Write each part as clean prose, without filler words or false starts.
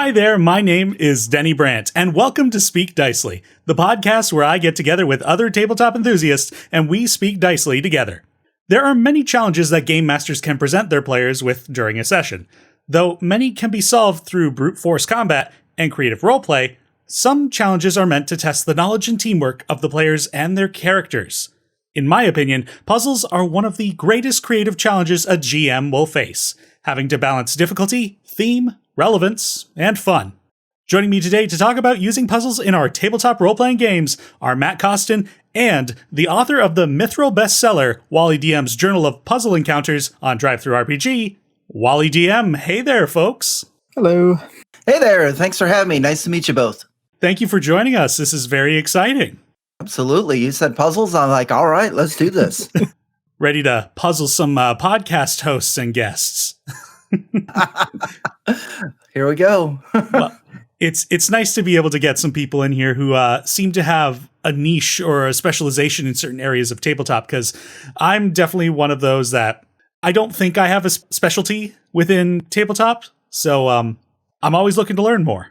Hi there, my name is Teni Brant, and welcome to Speak Dicely, the podcast where I get together with other tabletop enthusiasts and we speak Dicely together. There are many challenges that game masters can present their players with during a session. Though many can be solved through brute force combat and creative roleplay, some challenges are meant to test the knowledge and teamwork of the players and their characters. In my opinion, puzzles are one of the greatest creative challenges a GM will face, having to balance difficulty, theme, relevance, and fun. Joining me today to talk about using puzzles in our tabletop role-playing games are Matt Costin and the author of the Mithril bestseller, Wally DM's Journal of Puzzle Encounters on Drive-Thru-RPG, Wally DM. Hey there, folks. Hello. Hey there. Thanks for having me. Nice to meet you both. Thank you for joining us. This is very exciting. Absolutely. You said puzzles. I'm like, all right, let's do this. Ready to puzzle some podcast hosts and guests. Here we go. Well, it's nice to be able to get some people in here who seem to have a niche or a specialization in certain areas of tabletop, because I'm definitely one of those that I don't think I have a specialty within tabletop. So I'm always looking to learn more.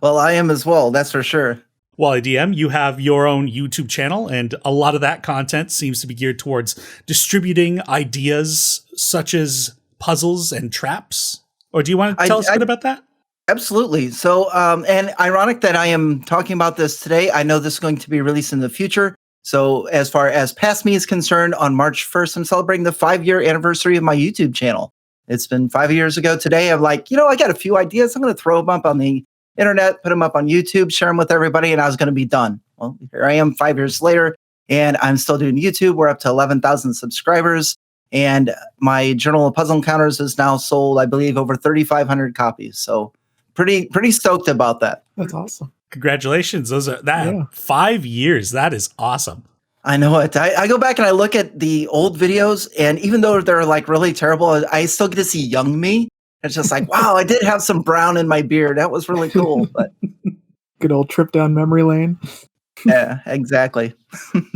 Well, I am as well. That's for sure. Wally DM, you have your own YouTube channel, and a lot of that content seems to be geared towards distributing ideas such as puzzles and traps. Or do you want to tell us a bit about that? Absolutely. So, and ironic that I am talking about this today. I know this is going to be released in the future. So as far as Past Me is concerned, on March 1st, I'm celebrating the 5-year anniversary of my YouTube channel. It's been 5 years ago today. I'm like, I got a few ideas. I'm going to throw them up on the internet, put them up on YouTube, share them with everybody, and I was going to be done. Well, here I am 5 years later, and I'm still doing YouTube. We're up to 11,000 subscribers, and my Journal of Puzzle Encounters is now sold, I believe, over 3,500 copies. So pretty stoked about that. That's awesome. Congratulations. 5 years. That is awesome. I know it. I go back and I look at the old videos, and even though they're like really terrible, I still get to see young me. It's just like, wow, I did have some brown in my beard. That was really cool. But good old trip down memory lane. Yeah, exactly.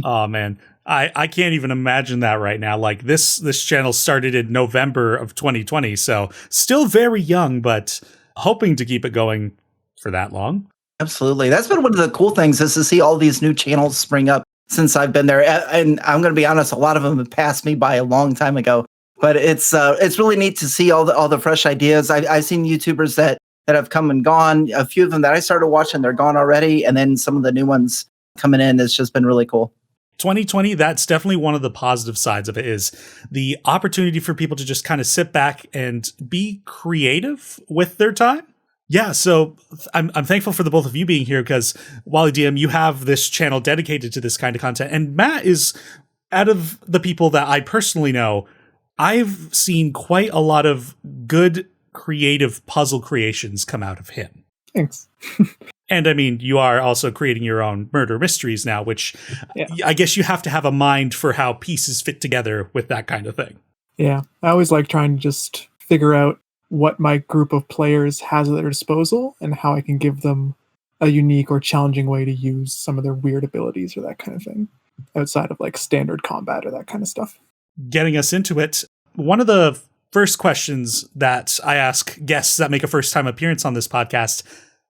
Oh, man. I can't even imagine that right now. Like this channel started in November of 2020, so still very young, but hoping to keep it going for that long. Absolutely. That's been one of the cool things, is to see all these new channels spring up since I've been there. And I'm going to be honest, a lot of them have passed me by a long time ago. But it's really neat to see all the fresh ideas. I've seen YouTubers that have come and gone. A few of them that I started watching, they're gone already. And then some of the new ones coming in. It's just been really cool. 2020, that's definitely one of the positive sides of it, is the opportunity for people to just kind of sit back and be creative with their time. Yeah, so I'm thankful for the both of you being here, because Wally DM, you have this channel dedicated to this kind of content. And Matt is, out of the people that I personally know, I've seen quite a lot of good creative puzzle creations come out of him. Thanks. And I mean, you are also creating your own murder mysteries now, which I guess you have to have a mind for how pieces fit together with that kind of thing. Yeah, I always like trying to just figure out what my group of players has at their disposal and how I can give them a unique or challenging way to use some of their weird abilities or that kind of thing, outside of like standard combat or that kind of stuff. Getting us into it, one of the first questions that I ask guests that make a first-time appearance on this podcast,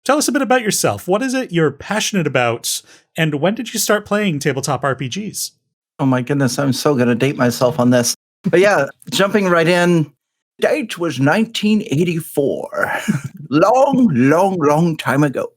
tell us a bit about yourself. What is it you're passionate about, and when did you start playing tabletop RPGs? Oh my goodness, I'm so going to date myself on this. But yeah, jumping right in, date was 1984. long time ago.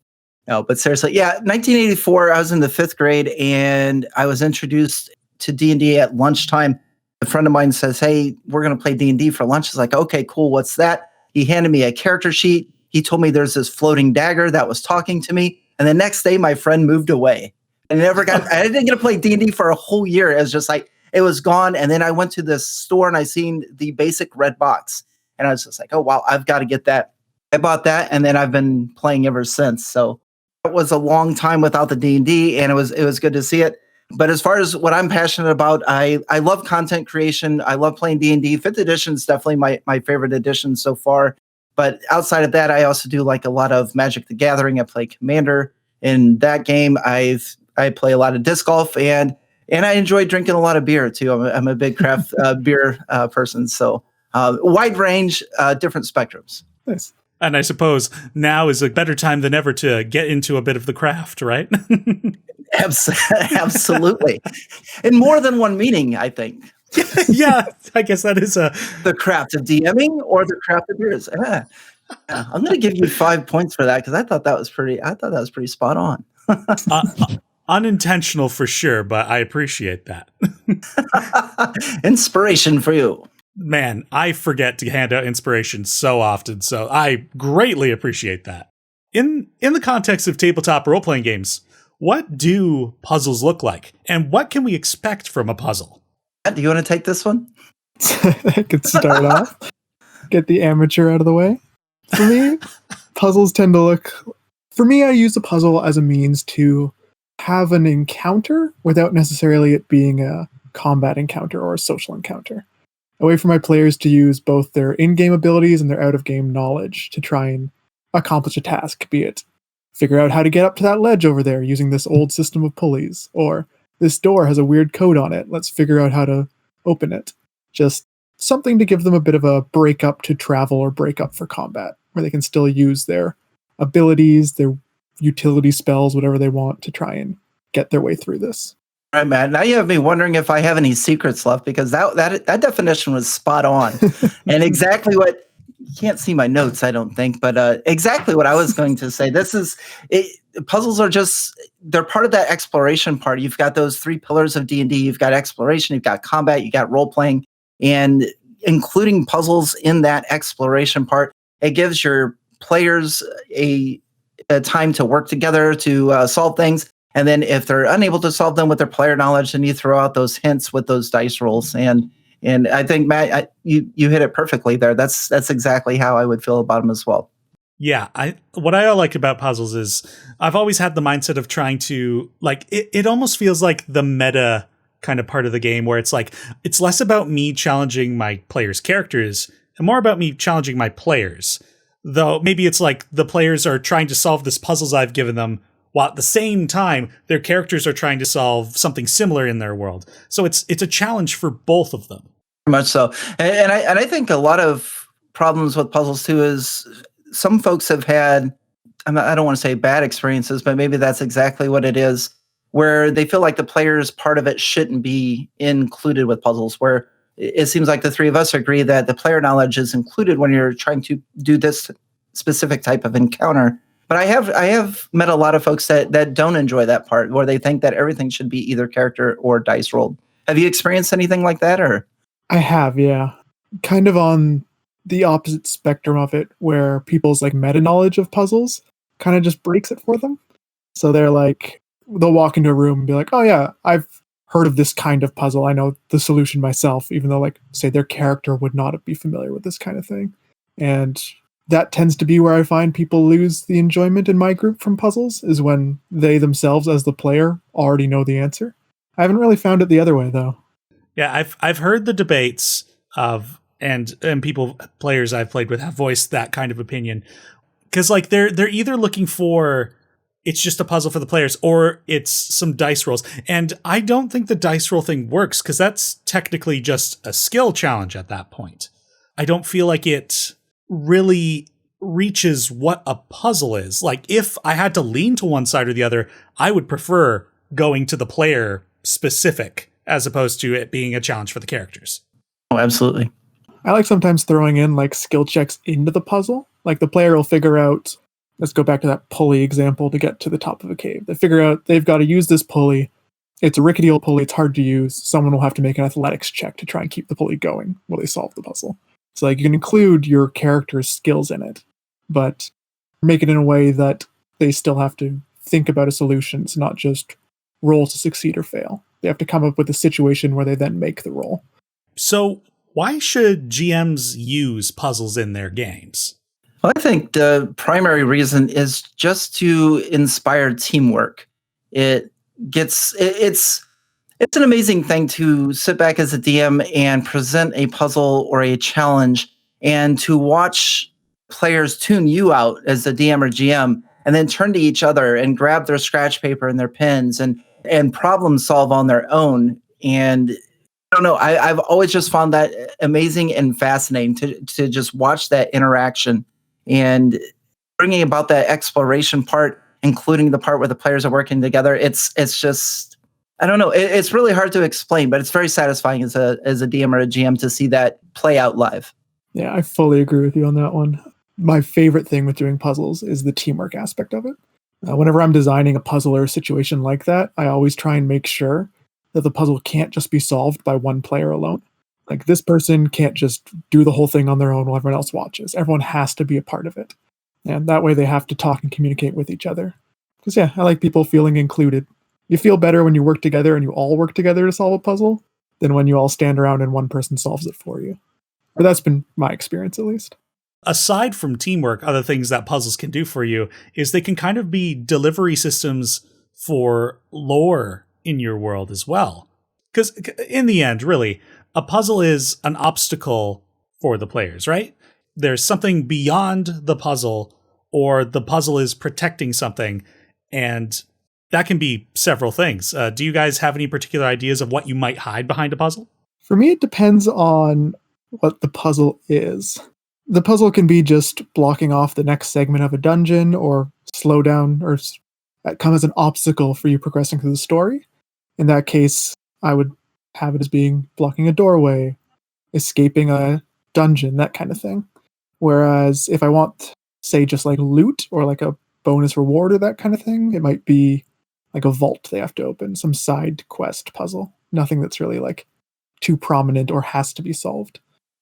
No, but seriously, yeah, 1984, I was in the 5th grade, and I was introduced to D&D at lunchtime. A friend of mine says, hey, we're going to play D&D for lunch. It's like, okay, cool. What's that? He handed me a character sheet. He told me there's this floating dagger that was talking to me. And the next day, my friend moved away. I didn't get to play D&D for a whole year. It was just like, it was gone. And then I went to this store and I seen the basic red box. And I was just like, oh, wow, I've got to get that. I bought that. And then I've been playing ever since. So it was a long time without the D&D, and it was good to see it. But as far as what I'm passionate about, I love content creation. I love playing D&D. 5th edition is definitely my favorite edition so far. But outside of that, I also do like a lot of Magic the Gathering. I play Commander. In that game, I play a lot of disc golf, and I enjoy drinking a lot of beer too. I'm a big craft beer person. So wide range, different spectrums. Nice. And I suppose now is a better time than ever to get into a bit of the craft, right? Absolutely. In more than one meaning, I think. Yeah, I guess that is the craft of DMing or the craft of beers. Yeah. I'm going to give you 5 points for that because I thought that was pretty spot on. Unintentional for sure, but I appreciate that. Inspiration for you. Man, I forget to hand out inspiration so often, so I greatly appreciate that. In the context of tabletop role-playing games, what do puzzles look like? And what can we expect from a puzzle? Do you want to take this one? I could start off. Get the amateur out of the way. For me, puzzles tend to look... For me, I use a puzzle as a means to have an encounter without necessarily it being a combat encounter or a social encounter. A way for my players to use both their in-game abilities and their out-of-game knowledge to try and accomplish a task, be it figure out how to get up to that ledge over there using this old system of pulleys, or this door has a weird code on it, let's figure out how to open it. Just something to give them a bit of a break up to travel or break up for combat, where they can still use their abilities, their utility spells, whatever they want to try and get their way through this. All right, Matt. Now you have me wondering if I have any secrets left because that definition was spot on, and exactly what you can't see my notes, I don't think, but exactly what I was going to say. Puzzles are they're part of that exploration part. You've got those 3 pillars of D&D. You've got exploration, you've got combat, you got role playing, and including puzzles in that exploration part, it gives your players a time to work together to solve things. And then if they're unable to solve them with their player knowledge, then you throw out those hints with those dice rolls. And I think, Matt, you hit it perfectly there. That's exactly how I would feel about them as well. Yeah, what I like about puzzles is I've always had the mindset of trying to, like, it almost feels like the meta kind of part of the game where it's like, it's less about me challenging my players' characters and more about me challenging my players. Though maybe it's like the players are trying to solve this puzzles I've given them, while at the same time, their characters are trying to solve something similar in their world. So it's a challenge for both of them. Much so. And I think a lot of problems with puzzles too is some folks have had, I don't want to say bad experiences, but maybe that's exactly what it is, where they feel like the players part of it shouldn't be included with puzzles, where it seems like the 3 of us agree that the player knowledge is included when you're trying to do this specific type of encounter. But I have met a lot of folks that don't enjoy that part, where they think that everything should be either character or dice rolled. Have you experienced anything like that, or? I have, yeah. Kind of on the opposite spectrum of it, where people's like meta knowledge of puzzles kind of just breaks it for them. So they'll walk into a room and be like, oh yeah, I've heard of this kind of puzzle. I know the solution myself, even though, like, say their character would not be familiar with this kind of thing. And that tends to be where I find people lose the enjoyment in my group from puzzles, is when they themselves as the player already know the answer. I haven't really found it the other way though. Yeah, I've heard the debates of and players I've played with have voiced that kind of opinion. Cause like they're either looking for it's just a puzzle for the players or it's some dice rolls. And I don't think the dice roll thing works because that's technically just a skill challenge at that point. I don't feel like it really reaches what a puzzle is. Like if I had to lean to one side or the other, I would prefer going to the player specific as opposed to it being a challenge for the characters. Oh, absolutely. I like sometimes throwing in like skill checks into the puzzle. Like the player will figure out, let's go back to that pulley example to get to the top of a cave. They figure out they've got to use this pulley. It's a rickety old pulley. It's hard to use. Someone will have to make an athletics check to try and keep the pulley going while they solve the puzzle. So like you can include your character's skills in it, but make it in a way that they still have to think about a solution. It's not just roll to succeed or fail. They have to come up with a situation where they then make the roll. So why should GMs use puzzles in their games? Well, I think the primary reason is just to inspire teamwork. It's an amazing thing to sit back as a DM and present a puzzle or a challenge and to watch players tune you out as the DM or GM and then turn to each other and grab their scratch paper and their pens and problem solve on their own. And I don't know, I've always just found that amazing and fascinating to just watch that interaction. and bringing about that exploration part, including the part where the players are working together. It's just, I don't know. It's really hard to explain, but it's very satisfying as a DM or a GM to see that play out live. Yeah, I fully agree with you on that one. My favorite thing with doing puzzles is the teamwork aspect of it. Whenever I'm designing a puzzle or a situation like that, I always try and make sure that the puzzle can't just be solved by one player alone. Like, this person can't just do the whole thing on their own while everyone else watches. Everyone has to be a part of it. And that way they have to talk and communicate with each other. Because, yeah, I like people feeling included. You feel better when you work together and you all work together to solve a puzzle than when you all stand around and one person solves it for you. But that's been my experience, at least. Aside from teamwork, other things that puzzles can do for you is they can kind of be delivery systems for lore in your world as well. Because in the end, really, a puzzle is an obstacle for the players, right? There's something beyond the puzzle, or the puzzle is protecting something, and that can be several things. Do you guys have any particular ideas of what you might hide behind a puzzle? For me, it depends on what the puzzle is. The puzzle can be just blocking off the next segment of a dungeon, or slow down, or come as an obstacle for you progressing through the story. In that case, I would have it as being blocking a doorway, escaping a dungeon, that kind of thing. Whereas if I want, say, just like loot or like a bonus reward or that kind of thing, it might be like a vault they have to open, some side quest puzzle. Nothing that's really like too prominent or has to be solved.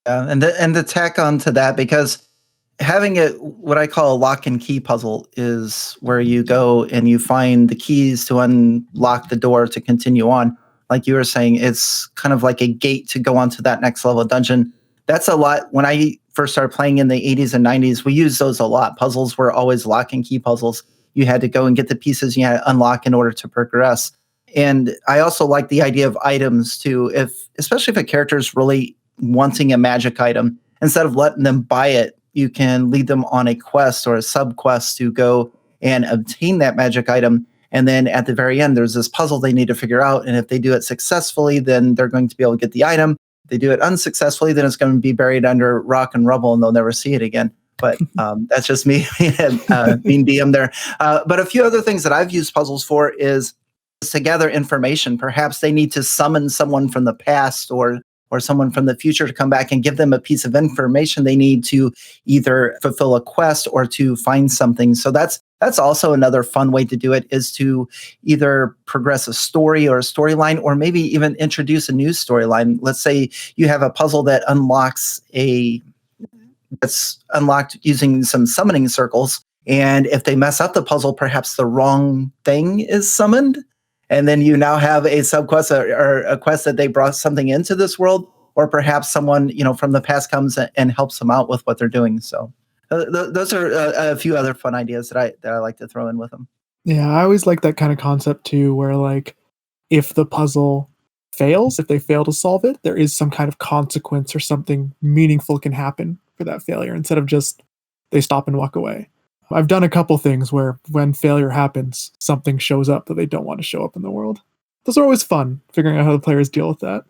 Yeah, and to tack on to that, because having it, what I call a lock and key puzzle, is where you go and you find the keys to unlock the door to continue on. Like you were saying, it's kind of like a gate to go on to that next level dungeon. That's a lot. When I first started playing in the 80s and 90s, we used those a lot. Puzzles were always lock and key puzzles. You had to go and get the pieces you had to unlock in order to progress. And I also like the idea of items too, especially if a character is really wanting a magic item. Instead of letting them buy it, you can lead them on a quest or a sub quest to go and obtain that magic item. And then at the very end, there's this puzzle they need to figure out. And if they do it successfully, then they're going to be able to get the item. If they do it unsuccessfully, then it's going to be buried under rock and rubble and they'll never see it again. But that's just me being DM there. But a few other things that I've used puzzles for is to gather information. Perhaps they need to summon someone from the past or someone from the future to come back and give them a piece of information they need to either fulfill a quest or to find something. So that's also another fun way to do it, is to either progress a story or a storyline, or maybe even introduce a new storyline. Let's say you have a puzzle that's unlocked using some summoning circles. And if they mess up the puzzle, perhaps the wrong thing is summoned. And then you now have a subquest or a quest that they brought something into this world, or perhaps someone from the past comes and helps them out with what they're doing. So those are a few other fun ideas that I like to throw in with them. Yeah, I always like that kind of concept too, where like if the puzzle fails, if they fail to solve it, there is some kind of consequence or something meaningful can happen for that failure, instead of just they stop and walk away. I've done a couple things where when failure happens, something shows up that they don't want to show up in the world. Those are always fun, figuring out how the players deal with that.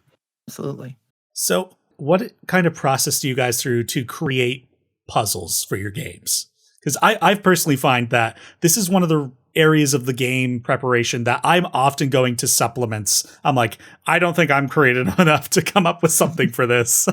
Absolutely. So what kind of process do you guys through to create puzzles for your games? Because I've personally find that this is one of the areas of the game preparation that I'm often going to supplements. I'm like, I don't think I'm creative enough to come up with something for this.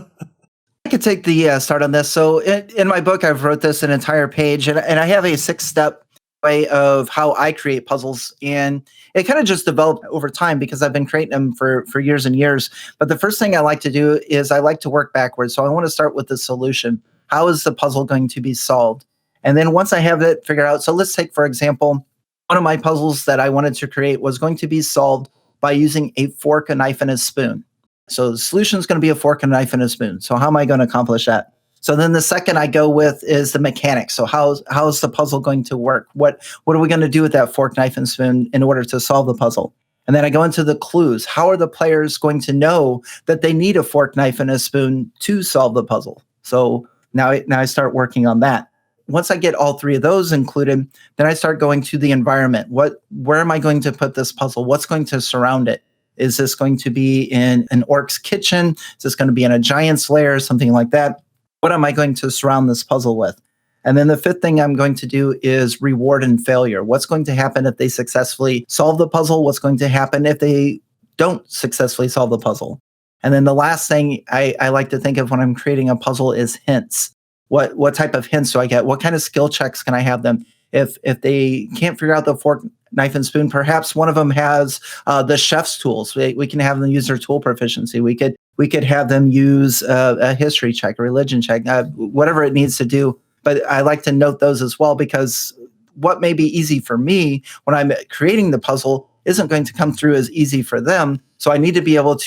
I could take the start on this. So in my book, I've wrote this an entire page, and I have a 6-step way of how I create puzzles. And it kind of just developed over time because I've been creating them for years and years. But the first thing I like to do is I like to work backwards. So I want to start with the solution. How is the puzzle going to be solved? And then once I have it figured out, so let's take, for example, one of my puzzles that I wanted to create was going to be solved by using a fork, a knife, and a spoon. So the solution is going to be a fork, a knife, and a spoon. So how am I going to accomplish that? So then the second I go with is the mechanics. So how's the puzzle going to work? What are we going to do with that fork, knife, and spoon in order to solve the puzzle? And then I go into the clues. How are the players going to know that they need a fork, knife, and a spoon to solve the puzzle? So now I start working on that. Once I get all three of those included, then I start going to the environment. Where am I going to put this puzzle? What's going to surround it? Is this going to be in an orc's kitchen? Is this going to be in a giant's lair, something like that? What am I going to surround this puzzle with? And then the fifth thing I'm going to do is reward and failure. What's going to happen if they successfully solve the puzzle? What's going to happen if they don't successfully solve the puzzle? And then the last thing I like to think of when I'm creating a puzzle is hints. What type of hints do I get? What kind of skill checks can I have them? If they can't figure out the fork, knife, and spoon, perhaps one of them has the chef's tools. We can have them use their tool proficiency. We could have them use a history check, a religion check, whatever it needs to do. But I like to note those as well, because what may be easy for me when I'm creating the puzzle isn't going to come through as easy for them. So I need to be able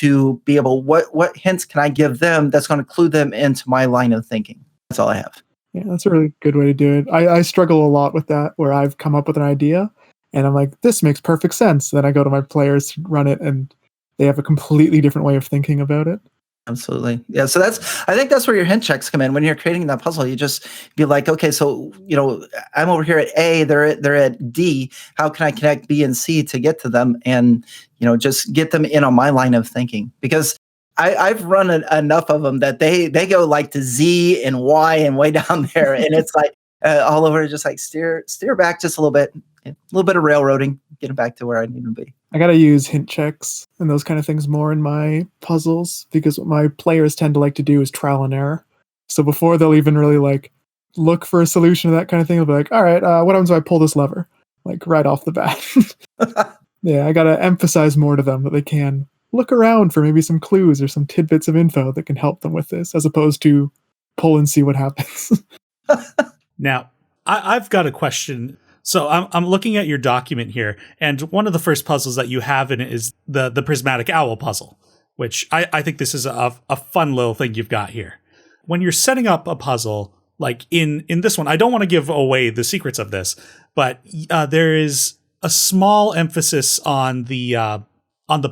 what hints can I give them that's going to clue them into my line of thinking? That's all I have. Yeah, that's a really good way to do it. I struggle a lot with that, where I've come up with an idea and I'm like, this makes perfect sense. Then I go to my players to run it and they have a completely different way of thinking about it. Absolutely. Yeah. So I think that's where your hint checks come in. When you're creating that puzzle, you just be like, okay, so, I'm over here at A, they're at D. How can I connect B and C to get to them? And, just get them in on my line of thinking, because I've run enough of them that they go like to Z and Y and way down there. And it's like all over, just like steer back just a little bit of railroading, get it back to where I need to be. I got to use hint checks and those kind of things more in my puzzles, because what my players tend to like to do is trial and error. So before they'll even really like look for a solution to that kind of thing, they'll be like, all right, what happens if I pull this lever? Like right off the bat. Yeah, I got to emphasize more to them that they can look around for maybe some clues or some tidbits of info that can help them with this, as opposed to pull and see what happens. Now, I've got a question. So I'm looking at your document here, and one of the first puzzles that you have in it is the prismatic owl puzzle, which I think this is a fun little thing you've got here. When you're setting up a puzzle, like in this one, I don't want to give away the secrets of this, but there is a small emphasis on the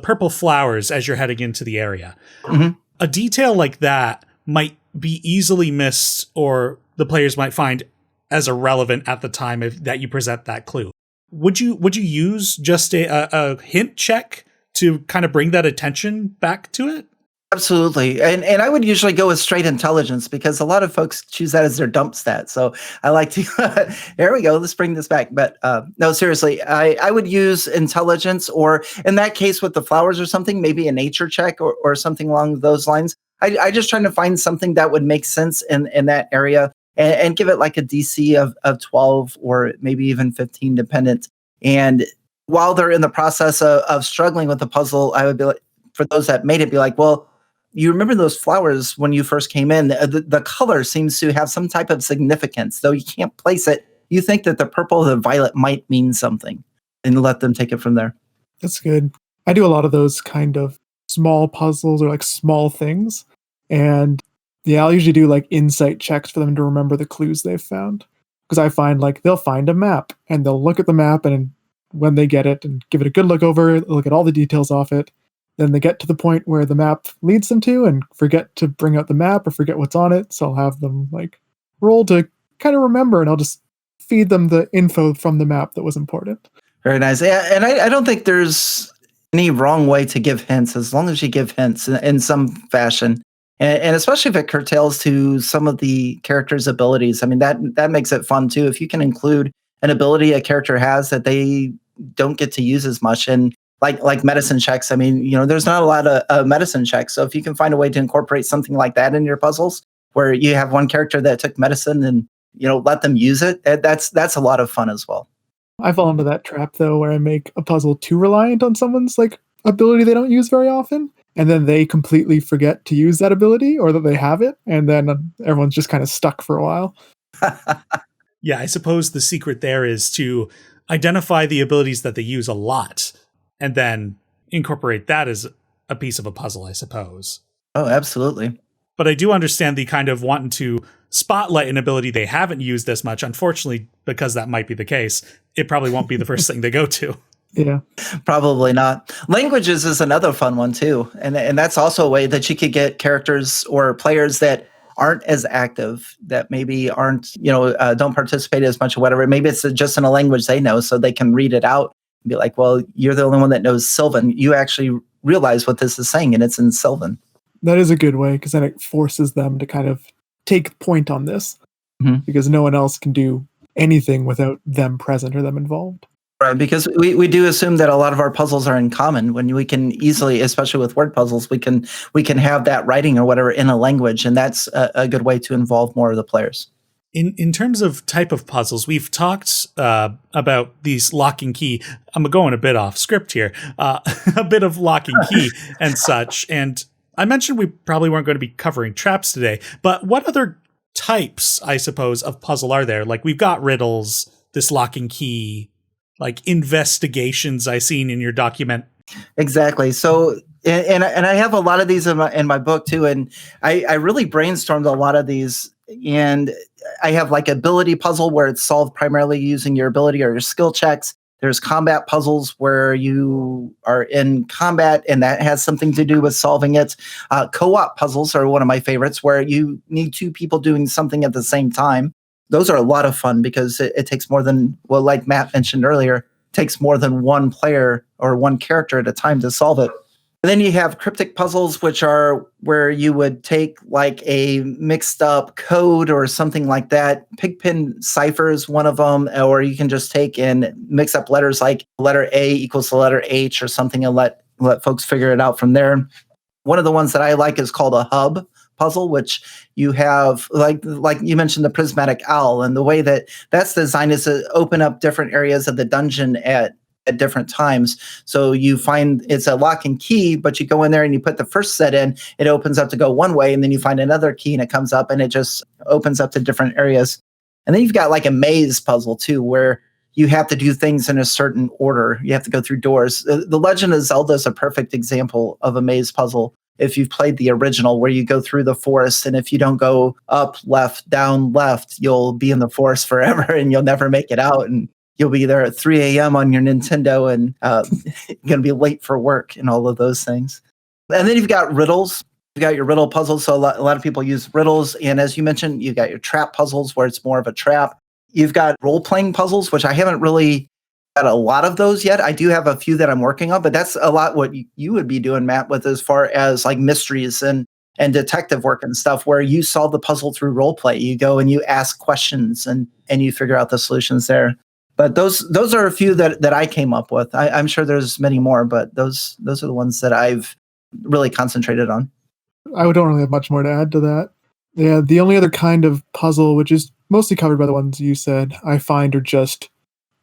purple flowers as you're heading into the area. Mm-hmm. A detail like that might be easily missed, or the players might find as irrelevant at the time that you present that clue. Would you use just a hint check to kind of bring that attention back to it? Absolutely. And I would usually go with straight intelligence, because a lot of folks choose that as their dump stat. So I like to, there we go, let's bring this back. But no, seriously, I would use intelligence, or in that case with the flowers or something, maybe a nature check or something along those lines. I just trying to find something that would make sense in that area, and give it like a DC of 12 or maybe even 15 dependent. And while they're in the process of struggling with the puzzle, I would be like, for those that made it, be like, well, you remember those flowers when you first came in, the color seems to have some type of significance, though you can't place it. You think that the purple or the violet might mean something, and let them take it from there. That's good. I do a lot of those kind of small puzzles or like small things. And yeah, I'll usually do like insight checks for them to remember the clues they've found. Because I find like they'll find a map and they'll look at the map, and when they get it and give it a good look over, look at all the details off it, then they get to the point where the map leads them to and forget to bring out the map or forget what's on it. So I'll have them like roll to kind of remember, and I'll just feed them the info from the map that was important. Very nice. Yeah, and I don't think there's any wrong way to give hints, as long as you give hints in some fashion. And especially if it curtails to some of the character's abilities. I mean, that makes it fun too. If you can include an ability a character has that they don't get to use as much, and like medicine checks. I mean, there's not a lot of medicine checks. So if you can find a way to incorporate something like that in your puzzles, where you have one character that took medicine and let them use it, that's a lot of fun as well. I fall into that trap though, where I make a puzzle too reliant on someone's like ability they don't use very often, and then they completely forget to use that ability, or that they have it, and then everyone's just kind of stuck for a while. Yeah, I suppose the secret there is to identify the abilities that they use a lot, and then incorporate that as a piece of a puzzle, I suppose. Oh, absolutely. But I do understand the kind of wanting to spotlight an ability they haven't used as much. Unfortunately, because that might be the case, it probably won't be the first thing they go to. Yeah, probably not. Languages is another fun one too, and that's also a way that you could get characters or players that aren't as active, that maybe aren't don't participate as much or whatever. Maybe it's just in a language they know, so they can read it out and be like, "Well, you're the only one that knows Sylvan. You actually realize what this is saying, and it's in Sylvan." That is a good way, because then it forces them to kind of take point on this. Mhm. because no one else can do anything without them present or them involved. Right, because we do assume that a lot of our puzzles are in common when we can easily, especially with word puzzles, we can have that writing or whatever in a language, and that's a good way to involve more of the players. In terms of type of puzzles, we've talked about these lock and key. I'm going a bit off script here, a bit of lock and key and such. And I mentioned we probably weren't going to be covering traps today, but what other types, I suppose, of puzzle are there? Like we've got riddles, this lock and key, like investigations I seen in your document. Exactly. So, and I have a lot of these in my book too, and I really brainstormed a lot of these. And I have like ability puzzle where it's solved primarily using your ability or your skill checks. There's combat puzzles where you are in combat and that has something to do with solving it. Co-op puzzles are one of my favorites where you need two people doing something at the same time. Those are a lot of fun because it takes more than, well, like Matt mentioned earlier, takes more than one player or one character at a time to solve it. And then you have cryptic puzzles, which are where you would take like a mixed up code or something like that. Pigpen cipher is one of them, or you can just take and mix up letters like letter A equals the letter H or something and let folks figure it out from there. One of the ones that I like is called a hub puzzle, which you have like you mentioned the prismatic owl, and the way that that's designed is to open up different areas of the dungeon at different times. So you find it's a lock and key, but you go in there and you put the first set in, it opens up to go one way, and then you find another key and it comes up and it just opens up to different areas. And then you've got like a maze puzzle too, where you have to do things in a certain order. You have to go through doors. The Legend of Zelda is a perfect example of a maze puzzle. If you've played the original, where you go through the forest, and if you don't go up, left, down, left, you'll be in the forest forever and you'll never make it out. And you'll be there at 3 a.m. on your Nintendo and going to be late for work and all of those things. And then you've got riddles. You've got your riddle puzzles. So a lot of people use riddles. And as you mentioned, you've got your trap puzzles where it's more of a trap. You've got role-playing puzzles, which I haven't really got a lot of those yet. I do have a few that I'm working on, but that's a lot what you would be doing, Matt, with as far as like mysteries and detective work and stuff, where you solve the puzzle through role play. You go and you ask questions and you figure out the solutions there. But those are a few that I came up with. I'm sure there's many more, but those are the ones that I've really concentrated on. I don't really have much more to add to that. Yeah, the only other kind of puzzle, which is mostly covered by the ones you said, I find are just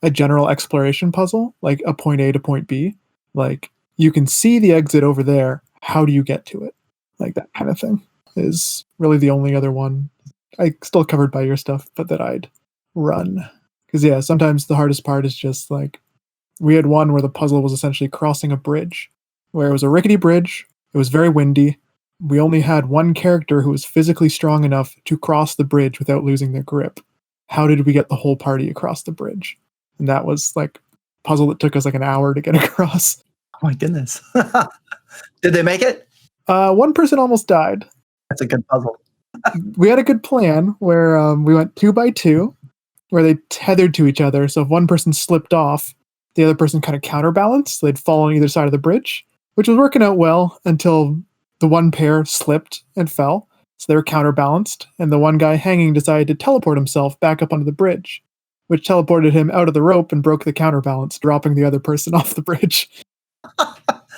a general exploration puzzle, like a point A to point B. Like, you can see the exit over there. How do you get to it? Like, that kind of thing is really the only other one. I still covered by your stuff, but that I'd run. Because, yeah, sometimes the hardest part is just like, we had one where the puzzle was essentially crossing a bridge, where it was a rickety bridge. It was very windy. We only had one character who was physically strong enough to cross the bridge without losing their grip. How did we get the whole party across the bridge? And that was like a puzzle that took us like an hour to get across. Oh my goodness. Did they make it? One person almost died. That's a good puzzle. We had a good plan where we went 2 by 2, where they tethered to each other. So if one person slipped off, the other person kind of counterbalanced. So they'd fall on either side of the bridge, which was working out well until the one pair slipped and fell. So they were counterbalanced. And the one guy hanging decided to teleport himself back up onto the bridge, which teleported him out of the rope and broke the counterbalance, dropping the other person off the bridge.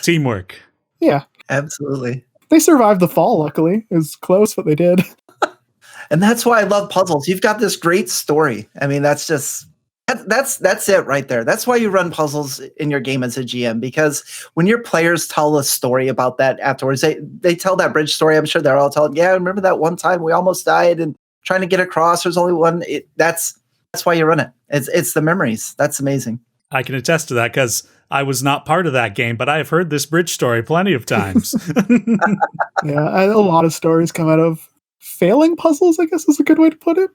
Teamwork. Yeah. Absolutely. They survived the fall, luckily. It was close, but they did. And that's why I love puzzles. You've got this great story. I mean, that's it right there. That's why you run puzzles in your game as a GM, because when your players tell a story about that afterwards, they tell that bridge story. I'm sure they're all telling, yeah, remember that one time we almost died and trying to get across. There's only one. That's why you run it. It's the memories. That's amazing. I can attest to that because I was not part of that game, but I have heard this bridge story plenty of times. Yeah, a lot of stories come out of failing puzzles, I guess is a good way to put it.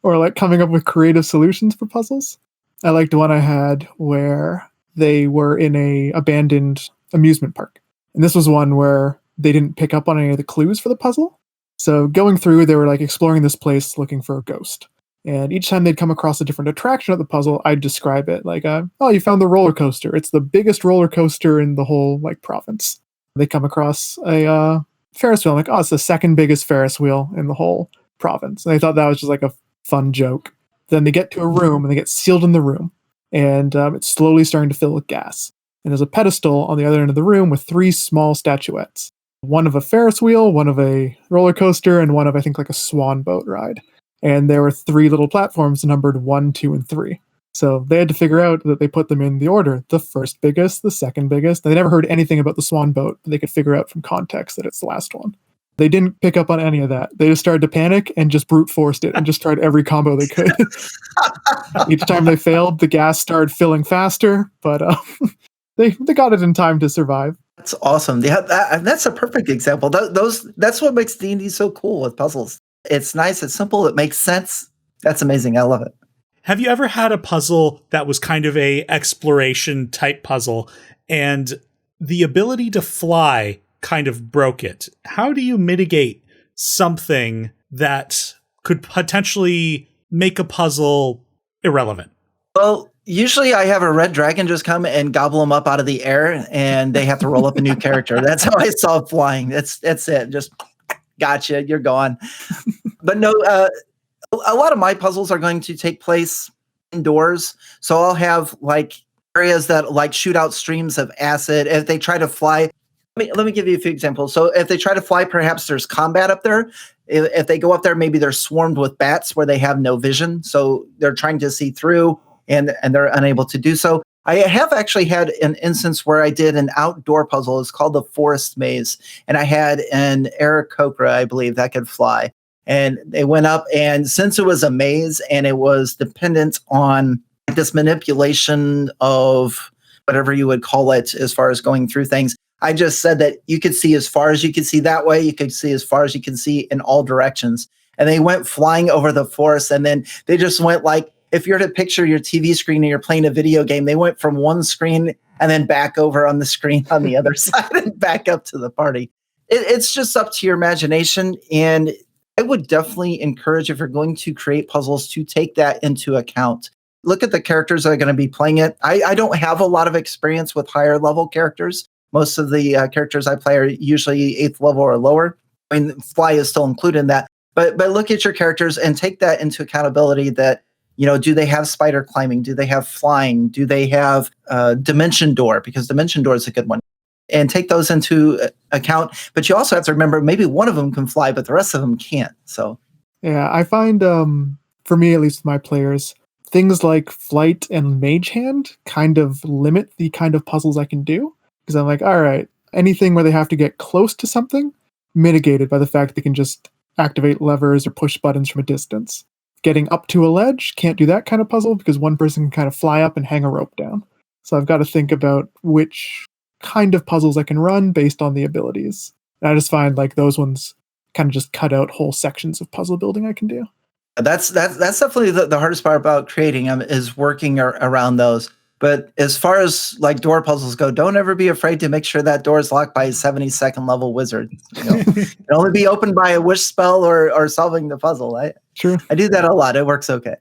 Or like coming up with creative solutions for puzzles. I liked one I had where they were in a abandoned amusement park. And this was one where they didn't pick up on any of the clues for the puzzle. So going through, they were like exploring this place looking for a ghost. And each time they'd come across a different attraction of the puzzle, I'd describe it like, oh, you found the roller coaster. It's the biggest roller coaster in the whole like province. They come across a Ferris wheel. I'm like, oh, it's the second biggest Ferris wheel in the whole province. And I thought that was just like a fun joke. Then they get to a room and they get sealed in the room, and it's slowly starting to fill with gas. And there's a pedestal on the other end of the room with 3 small statuettes. One of a Ferris wheel, one of a roller coaster, and one of, I think, like a swan boat ride. And there were 3 little platforms numbered 1, 2, and 3. So they had to figure out that they put them in the order. The first biggest, the second biggest. They never heard anything about the swan boat, but they could figure out from context that it's the last one. They didn't pick up on any of that. They just started to panic and just brute forced it and just tried every combo they could. Each time they failed, the gas started filling faster, but they got it in time to survive. That's awesome. Yeah, that's a perfect example. That's what makes D&D so cool with puzzles. It's nice, it's simple, it makes sense. That's amazing. I love it. Have you ever had a puzzle that was kind of a exploration type puzzle and the ability to fly kind of broke it? How do you mitigate something that could potentially make a puzzle irrelevant? Well, usually I have a red dragon just come and gobble them up out of the air and they have to roll up a new character. That's how I solve flying. That's it. Just gotcha. You're gone. But no, a lot of my puzzles are going to take place indoors. So I'll have like areas that like shoot out streams of acid. If they try to fly, let me give you a few examples. So if they try to fly, perhaps there's combat up there. If they go up there, maybe they're swarmed with bats where they have no vision. So they're trying to see through and they're unable to do so. I have actually had an instance where I did an outdoor puzzle. It's called the Forest Maze. And I had an Aarakocra, I believe, that could fly. And they went up, and since it was a maze and it was dependent on this manipulation of whatever you would call it as far as going through things, I just said that you could see as far as you could see that way, you could see as far as you can see in all directions. And they went flying over the forest, and then they just went like, if you're to picture your TV screen and you're playing a video game, they went from one screen and then back over on the screen on the other side and back up to the party. It's just up to your imagination, and I would definitely encourage, if you're going to create puzzles, to take that into account. Look at the characters that are going to be playing it. I don't have a lot of experience with higher level characters. Most of the characters I play are usually 8th level or lower. I mean, fly is still included in that. But look at your characters and take that into accountability that, you know, do they have spider climbing? Do they have flying? Do they have dimension door? Because dimension door is a good one. And take those into account. But you also have to remember, maybe one of them can fly, but the rest of them can't. So, yeah, I find, for me, at least with my players, things like flight and mage hand kind of limit the kind of puzzles I can do. Because I'm like, all right, anything where they have to get close to something, mitigated by the fact that they can just activate levers or push buttons from a distance. Getting up to a ledge, can't do that kind of puzzle because one person can kind of fly up and hang a rope down. So I've got to think about which kind of puzzles I can run based on the abilities. And I just find like those ones kind of just cut out whole sections of puzzle building I can do. That's definitely the hardest part about creating them, is working around those. But as far as like door puzzles go, don't ever be afraid to make sure that door is locked by a 72nd level wizard. You know, it can only be opened by a wish spell or solving the puzzle. True. I do that a lot. It works okay.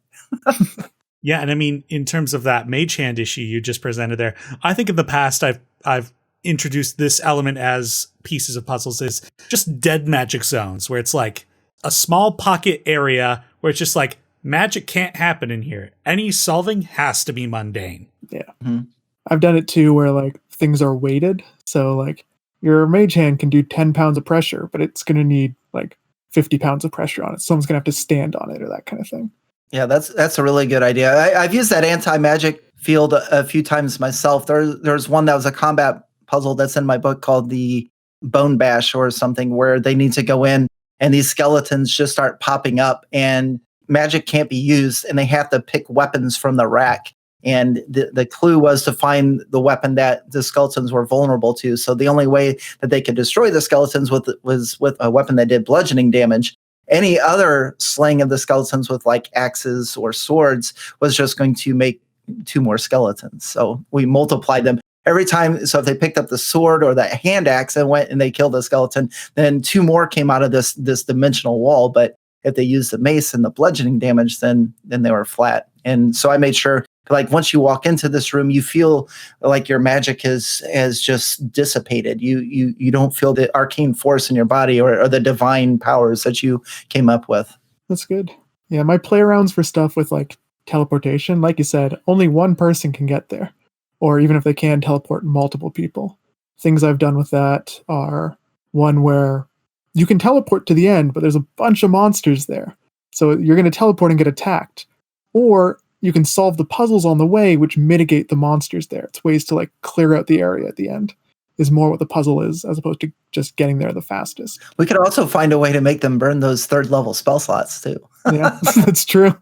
Yeah, and I mean, in terms of that mage hand issue you just presented there, I think in the past I've introduced this element as pieces of puzzles is just dead magic zones, where it's like a small pocket area where it's just like, magic can't happen in here. Any solving has to be mundane. Yeah. Mm-hmm. I've done it too where like things are weighted. So like your mage hand can do 10 pounds of pressure, but it's going to need like 50 pounds of pressure on it. Someone's going to have to stand on it or that kind of thing. Yeah, that's a really good idea. I've used that anti-magic field a few times myself. There's one that was a combat puzzle that's in my book called the Bone Bash or something, where they need to go in and these skeletons just start popping up and magic can't be used, and they have to pick weapons from the rack. And the clue was to find the weapon that the skeletons were vulnerable to. So the only way that they could destroy the skeletons was with a weapon that did bludgeoning damage. Any other slaying of the skeletons with like axes or swords was just going to make 2 more skeletons. So we multiplied them every time. So if they picked up the sword or the hand axe and went and they killed the skeleton, then 2 more came out of this dimensional wall. But if they used the mace and the bludgeoning damage, then they were flat. And so I made sure, like, once you walk into this room, you feel like your magic has just dissipated. You don't feel the arcane force in your body or the divine powers that you came up with. That's good. Yeah, my play arounds for stuff with like teleportation, like you said, only one person can get there. Or even if they can teleport multiple people. Things I've done with that are one where you can teleport to the end, but there's a bunch of monsters there. So you're going to teleport and get attacked. Or you can solve the puzzles on the way, which mitigate the monsters there. It's ways to like clear out the area at the end. Is more what the puzzle is, as opposed to just getting there the fastest. We could also find a way to make them burn those 3rd level spell slots too. Yeah, that's true.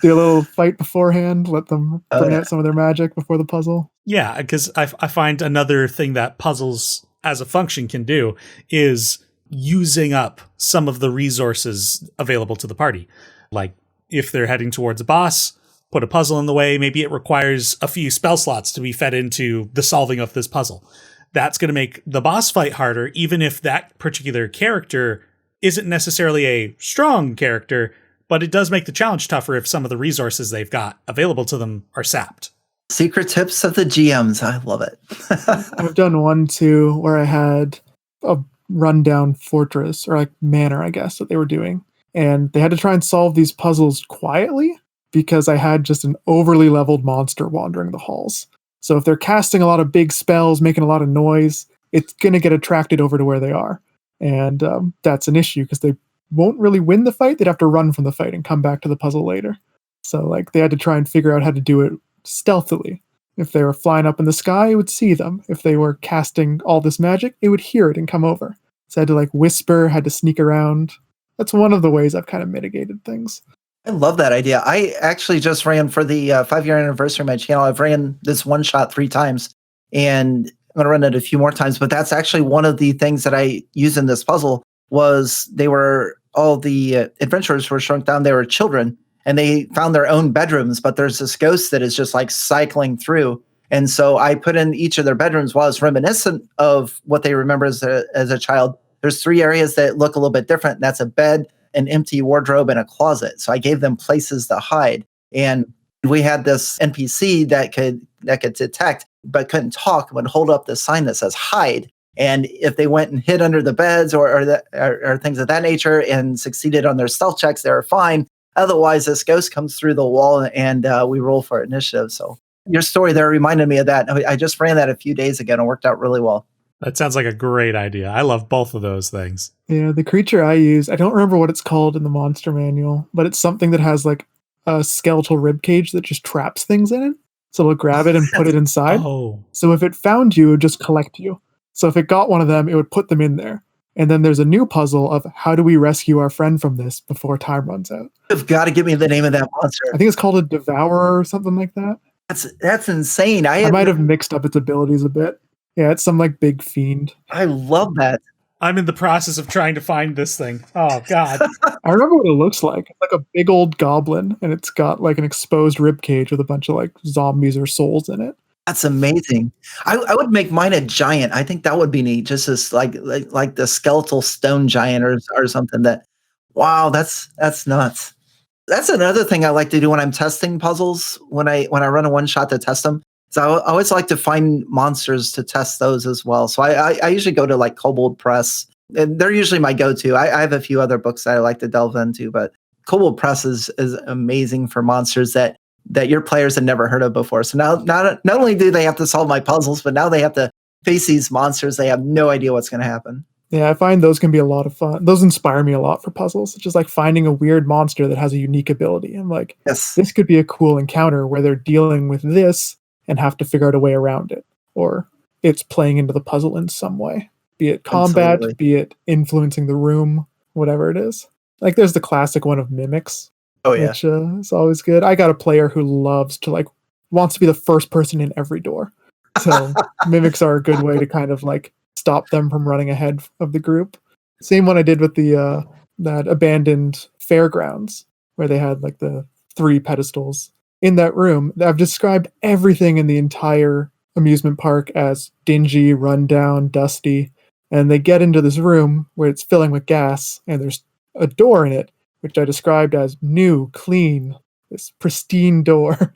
Do a little fight beforehand, let them bring out some of their magic before the puzzle. Yeah, because I find another thing that puzzles as a function can do is using up some of the resources available to the party. Like if they're heading towards a boss, put a puzzle in the way, maybe it requires a few spell slots to be fed into the solving of this puzzle. That's going to make the boss fight harder, even if that particular character isn't necessarily a strong character, but it does make the challenge tougher if some of the resources they've got available to them are sapped. Secret tips of the GMs. I love it. I've done one too where I had a rundown fortress or like manor, I guess, that they were doing. And they had to try and solve these puzzles quietly because I had just an overly leveled monster wandering the halls. So if they're casting a lot of big spells, making a lot of noise, it's going to get attracted over to where they are. And that's an issue because they won't really win the fight. They'd have to run from the fight and come back to the puzzle later. So like they had to try and figure out how to do it stealthily. If they were flying up in the sky, it would see them. If they were casting all this magic, it would hear it and come over. So I had to like whisper, had to sneak around. That's one of the ways I've kind of mitigated things. I love that idea. I actually just ran for the 5-year anniversary of my channel. I've ran this one shot 3 times, and I'm going to run it a few more times. But that's actually one of the things that I used in this puzzle was all the adventurers were shrunk down. They were children, and they found their own bedrooms. But there's this ghost that is just like cycling through. And so I put in each of their bedrooms while it's reminiscent of what they remember as a child. There's 3 areas that look a little bit different. That's a bed, an empty wardrobe, and a closet. So I gave them places to hide. And we had this NPC that could detect but couldn't talk, would hold up this sign that says hide. And if they went and hid under the beds or things of that nature and succeeded on their stealth checks, they were fine. Otherwise, this ghost comes through the wall and we roll for initiative. So your story there reminded me of that. I just ran that a few days ago and it worked out really well. That sounds like a great idea. I love both of those things. Yeah, the creature I use, I don't remember what it's called in the monster manual, but it's something that has like a skeletal rib cage that just traps things in it. So it'll grab it and put it inside. Oh. So if it found you, it would just collect you. So if it got one of them, it would put them in there. And then there's a new puzzle of how do we rescue our friend from this before time runs out. You've got to give me the name of that monster. I think it's called a Devourer or something like that. That's insane. I might have mixed up its abilities a bit. Yeah, it's some like big fiend. I love that. I'm in the process of trying to find this thing. Oh, God. I remember what it looks like. It's like a big old goblin, and it's got like an exposed rib cage with a bunch of like zombies or souls in it. That's amazing. I would make mine a giant. I think that would be neat. Just as like the skeletal stone giant or something. That wow, that's nuts. That's another thing I like to do when I'm testing puzzles. When I run a one shot to test them. So I always like to find monsters to test those as well. So I usually go to like Kobold Press, and they're usually my go-to. I have a few other books that I like to delve into, but Kobold Press is amazing for monsters that your players had never heard of before. So now not only do they have to solve my puzzles, but now they have to face these monsters. They have no idea what's going to happen. Yeah, I find those can be a lot of fun. Those inspire me a lot for puzzles. It's just like finding a weird monster that has a unique ability. I'm like, yes, this could be a cool encounter where they're dealing with this and have to figure out a way around it, or it's playing into the puzzle in some way, be it combat, Absolutely. Be it influencing the room, whatever it is. Like there's the classic one of mimics, which is always good. I got a player who wants to be the first person in every door. So mimics are a good way to kind of like stop them from running ahead of the group. Same one I did with the that abandoned fairgrounds where they had like the 3 pedestals. In that room, I've described everything in the entire amusement park as dingy, rundown, dusty. And they get into this room where it's filling with gas, and there's a door in it, which I described as new, clean, this pristine door,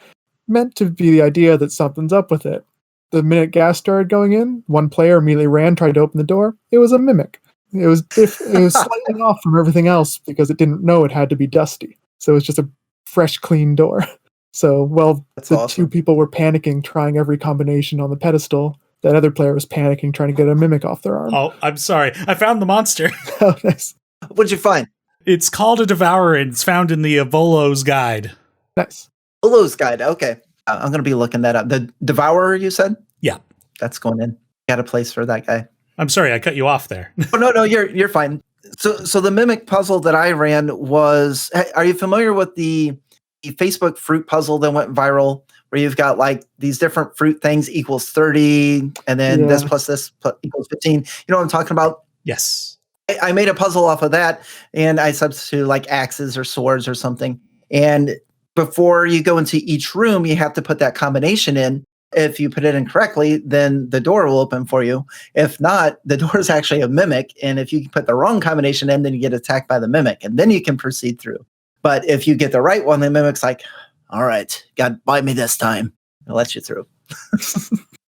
meant to be the idea that something's up with it. The minute gas started going in, one player immediately ran, tried to open the door. It was a mimic. It was slightly off from everything else because it didn't know it had to be dusty. So it's just a fresh, clean door. So That's the awesome. two people were panicking, trying every combination on the pedestal. That other player was panicking, trying to get a mimic off their arm. Oh, I'm sorry. I found the monster. Oh, nice. What'd you find? It's called a Devourer, and it's found in the Volo's Guide. Nice. Volo's Guide. Okay. I'm going to be looking that up. The Devourer, you said? Yeah. That's going in. Got a place for that guy. I'm sorry, I cut you off there. Oh, no, you're fine. So the mimic puzzle that I ran was, are you familiar with the Facebook fruit puzzle that went viral, where you've got like these different fruit things equals 30, and then this plus this equals 15. You know what I'm talking about? Yes. I made a puzzle off of that, and I substituted like axes or swords or something. And before you go into each room, you have to put that combination in. If you put it in correctly, then the door will open for you. If not, the door is actually a mimic. And if you put the wrong combination in, then you get attacked by the mimic, and then you can proceed through. But if you get the right one, the mimic's like, all right, God, bite me this time. I'll let you through.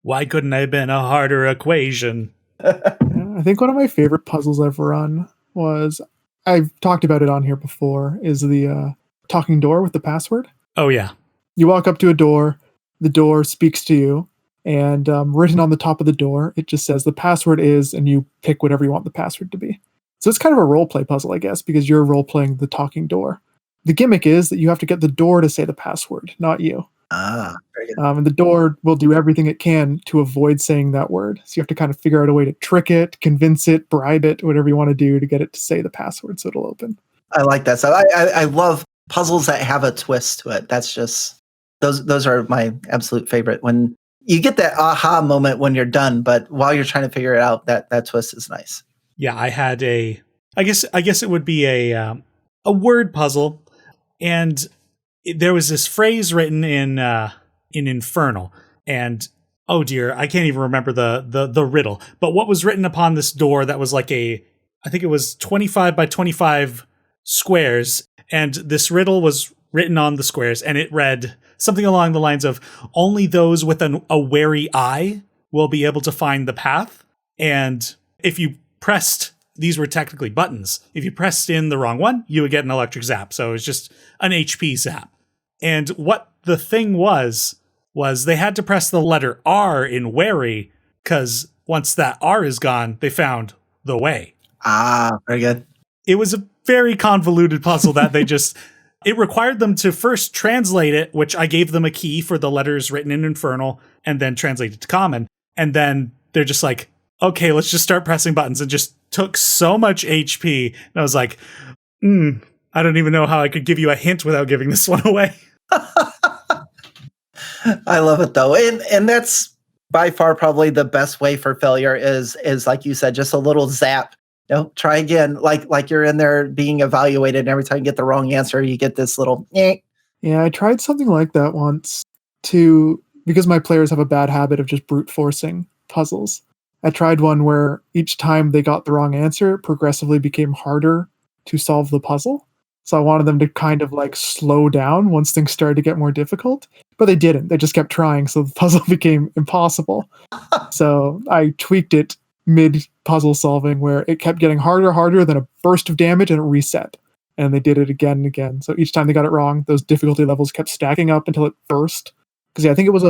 Why couldn't I have been a harder equation? I think one of my favorite puzzles I've run was, I've talked about it on here before, is the talking door with the password. Oh, yeah. You walk up to a door, the door speaks to you, and written on the top of the door, it just says the password is, and you pick whatever you want the password to be. So it's kind of a role play puzzle, I guess, because you're role playing the talking door. The gimmick is that you have to get the door to say the password, not you. Ah, very good. And the door will do everything it can to avoid saying that word. So you have to kind of figure out a way to trick it, convince it, bribe it, whatever you want to do to get it to say the password so it'll open. I like that. So I love puzzles that have a twist to it. That's just, those are my absolute favorite. When you get that aha moment when you're done, but while you're trying to figure it out, that twist is nice. Yeah, I had I guess it would be a word puzzle. And there was this phrase written in Infernal, and oh dear, I can't even remember the riddle. But what was written upon this door that was like I think it was 25 by 25 squares, and this riddle was written on the squares, and it read something along the lines of, only those with a wary eye will be able to find the path. And if you pressed, these were technically buttons. If you pressed in the wrong one, you would get an electric zap. So it was just an HP zap. And what the thing was they had to press the letter R in wary, because once that R is gone, they found the way. Ah, very good. It was a very convoluted puzzle that they just... It required them to first translate it, which I gave them a key for the letters written in Infernal, and then translate it to Common. And then they're just like, okay, let's just start pressing buttons, and just took so much HP. And I was like, I don't even know how I could give you a hint without giving this one away. I love it though. And that's by far probably the best way for failure is like you said, just a little zap. Try again, like you're in there being evaluated, and every time you get the wrong answer, you get this little eh. Yeah, I tried something like that once because my players have a bad habit of just brute forcing puzzles. I tried one where each time they got the wrong answer, it progressively became harder to solve the puzzle. So I wanted them to kind of like slow down once things started to get more difficult, but they didn't. They just kept trying, so the puzzle became impossible. So I tweaked it mid-puzzle solving where it kept getting harder, then a burst of damage, and it reset. And they did it again and again. So each time they got it wrong, those difficulty levels kept stacking up until it burst. Because I think it was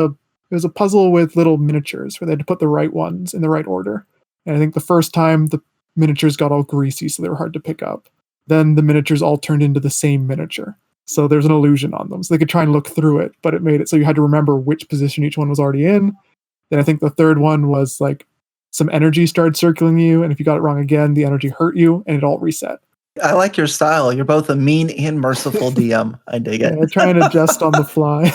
a puzzle with little miniatures where they had to put the right ones in the right order. And I think the first time the miniatures got all greasy, so they were hard to pick up. Then the miniatures all turned into the same miniature. So there's an illusion on them. So they could try and look through it, but it made it so you had to remember which position each one was already in. Then I think the third one was like some energy started circling you, and if you got it wrong again, the energy hurt you, and it all reset. I like your style. You're both a mean and merciful DM. I dig it. Yeah, try and adjust on the fly.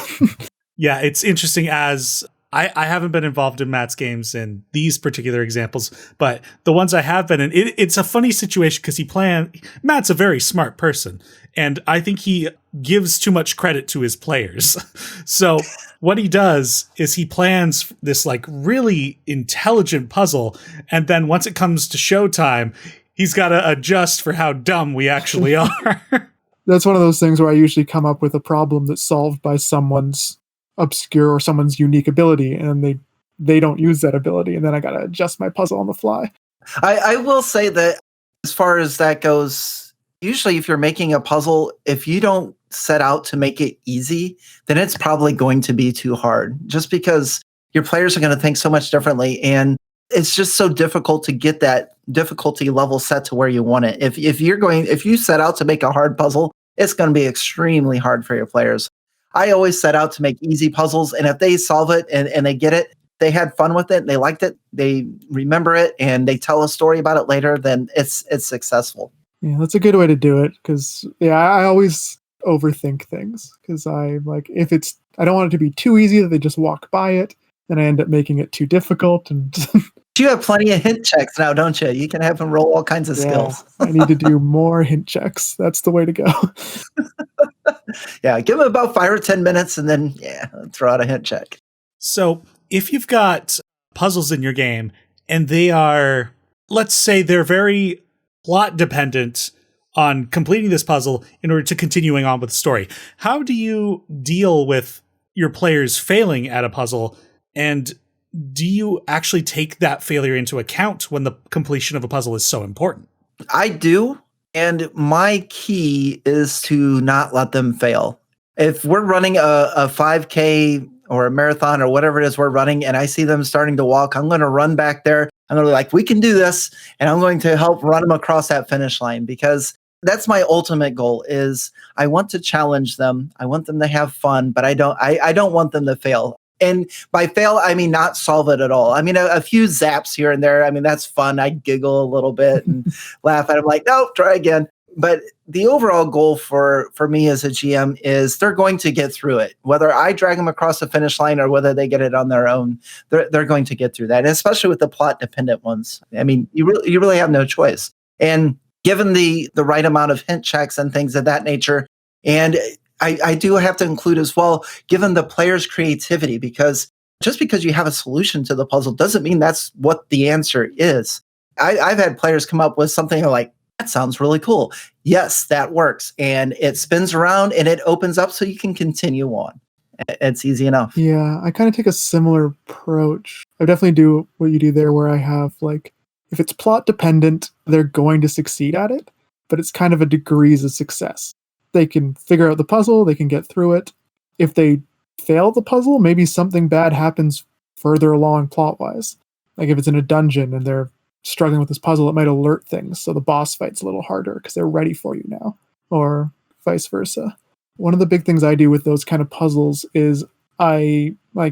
Yeah, it's interesting as I haven't been involved in Matt's games in these particular examples, but the ones I have been in, it's a funny situation because Matt's a very smart person, and I think he gives too much credit to his players. So what he does is he plans this like really intelligent puzzle, and then once it comes to showtime, he's got to adjust for how dumb we actually are. That's one of those things where I usually come up with a problem that's solved by someone's obscure or someone's unique ability, and they don't use that ability, and then I gotta adjust my puzzle on the fly. I will say that as far as that goes, usually if you're making a puzzle, if you don't set out to make it easy, then it's probably going to be too hard just because your players are going to think so much differently. And it's just so difficult to get that difficulty level set to where you want it. If you set out to make a hard puzzle, it's going to be extremely hard for your players. I always set out to make easy puzzles. And if they solve it and they get it, they had fun with it, they liked it, they remember it, and they tell a story about it later, then it's successful. Yeah, that's a good way to do it because I always overthink things because I don't want it to be too easy that they just walk by it, and I end up making it too difficult. And you have plenty of hint checks now, don't you? You can have them roll all kinds of skills. I need to do more hint checks. That's the way to go. Yeah, give them about 5 or 10 minutes, and then throw out a hint check. So if you've got puzzles in your game and they are, let's say they're very plot dependent on completing this puzzle in order to continuing on with the story, how do you deal with your players failing at a puzzle? And do you actually take that failure into account when the completion of a puzzle is so important? I do. And my key is to not let them fail. If we're running a 5K or a marathon or whatever it is we're running, and I see them starting to walk, I'm going to run back there. I'm going to be like, we can do this. And I'm going to help run them across that finish line because that's my ultimate goal is I want to challenge them. I want them to have fun, but I don't want them to fail. And by fail, I mean not solve it at all. I mean, a few zaps here and there. I mean, that's fun. I giggle a little bit and laugh at them like, no, try again. But the overall goal for me as a GM is they're going to get through it. Whether I drag them across the finish line or whether they get it on their own, they're going to get through that. And especially with the plot dependent ones. I mean, you really have no choice. And given the right amount of hint checks and things of that nature, and I do have to include as well, given the player's creativity, because just because you have a solution to the puzzle doesn't mean that's what the answer is. I've had players come up with something like, that sounds really cool. Yes, that works. And it spins around and it opens up so you can continue on. It's easy enough. Yeah, I kind of take a similar approach. I definitely do what you do there where I have if it's plot dependent, they're going to succeed at it, but it's kind of a degrees of success. They can figure out the puzzle, they can get through it. If they fail the puzzle, maybe something bad happens further along plot-wise. Like if it's in a dungeon and they're struggling with this puzzle, it might alert things, so the boss fight's a little harder because they're ready for you now, or vice versa. One of the big things I do with those kind of puzzles is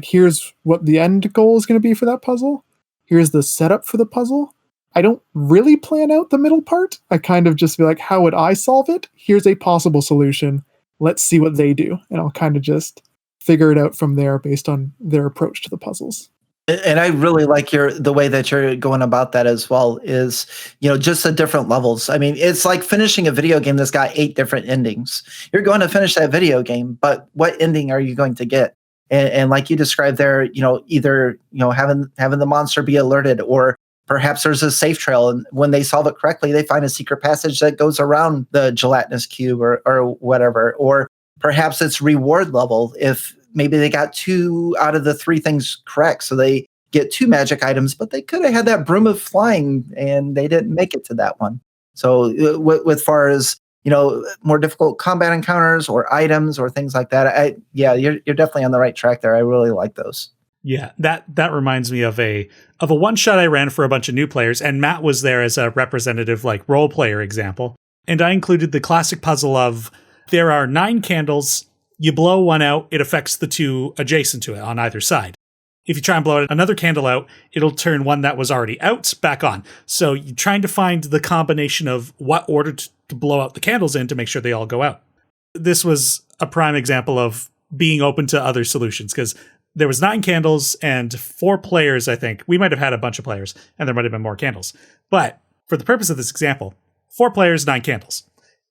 here's what the end goal is going to be for that puzzle. Here's the setup for the puzzle. I don't really plan out the middle part. I kind of just be like, how would I solve it? Here's a possible solution. Let's see what they do. And I'll kind of just figure it out from there based on their approach to the puzzles. And I really like the way that you're going about that as well is, just the different levels. I mean, it's like finishing a video game that's got 8 different endings. You're going to finish that video game, but what ending are you going to get? And like you described there, either, having the monster be alerted, or perhaps there's a safe trail, and when they solve it correctly, they find a secret passage that goes around the gelatinous cube or whatever. Or perhaps it's reward level if maybe they got 2 out of the 3 things correct. So they get 2 magic items, but they could have had that broom of flying and they didn't make it to that one. So with far as, more difficult combat encounters or items or things like that, you're definitely on the right track there. I really like those. Yeah, that reminds me of a one shot I ran for a bunch of new players, and Matt was there as a representative role player example. And I included the classic puzzle of there are 9 candles. You blow one out, it affects the 2 adjacent to it on either side. If you try and blow another candle out, it'll turn one that was already out back on. So you're trying to find the combination of what order to blow out the candles in to make sure they all go out. This was a prime example of being open to other solutions, because there was 9 candles and 4 players, I think. We might have had a bunch of players, and there might have been more candles. But for the purpose of this example, 4 players, 9 candles.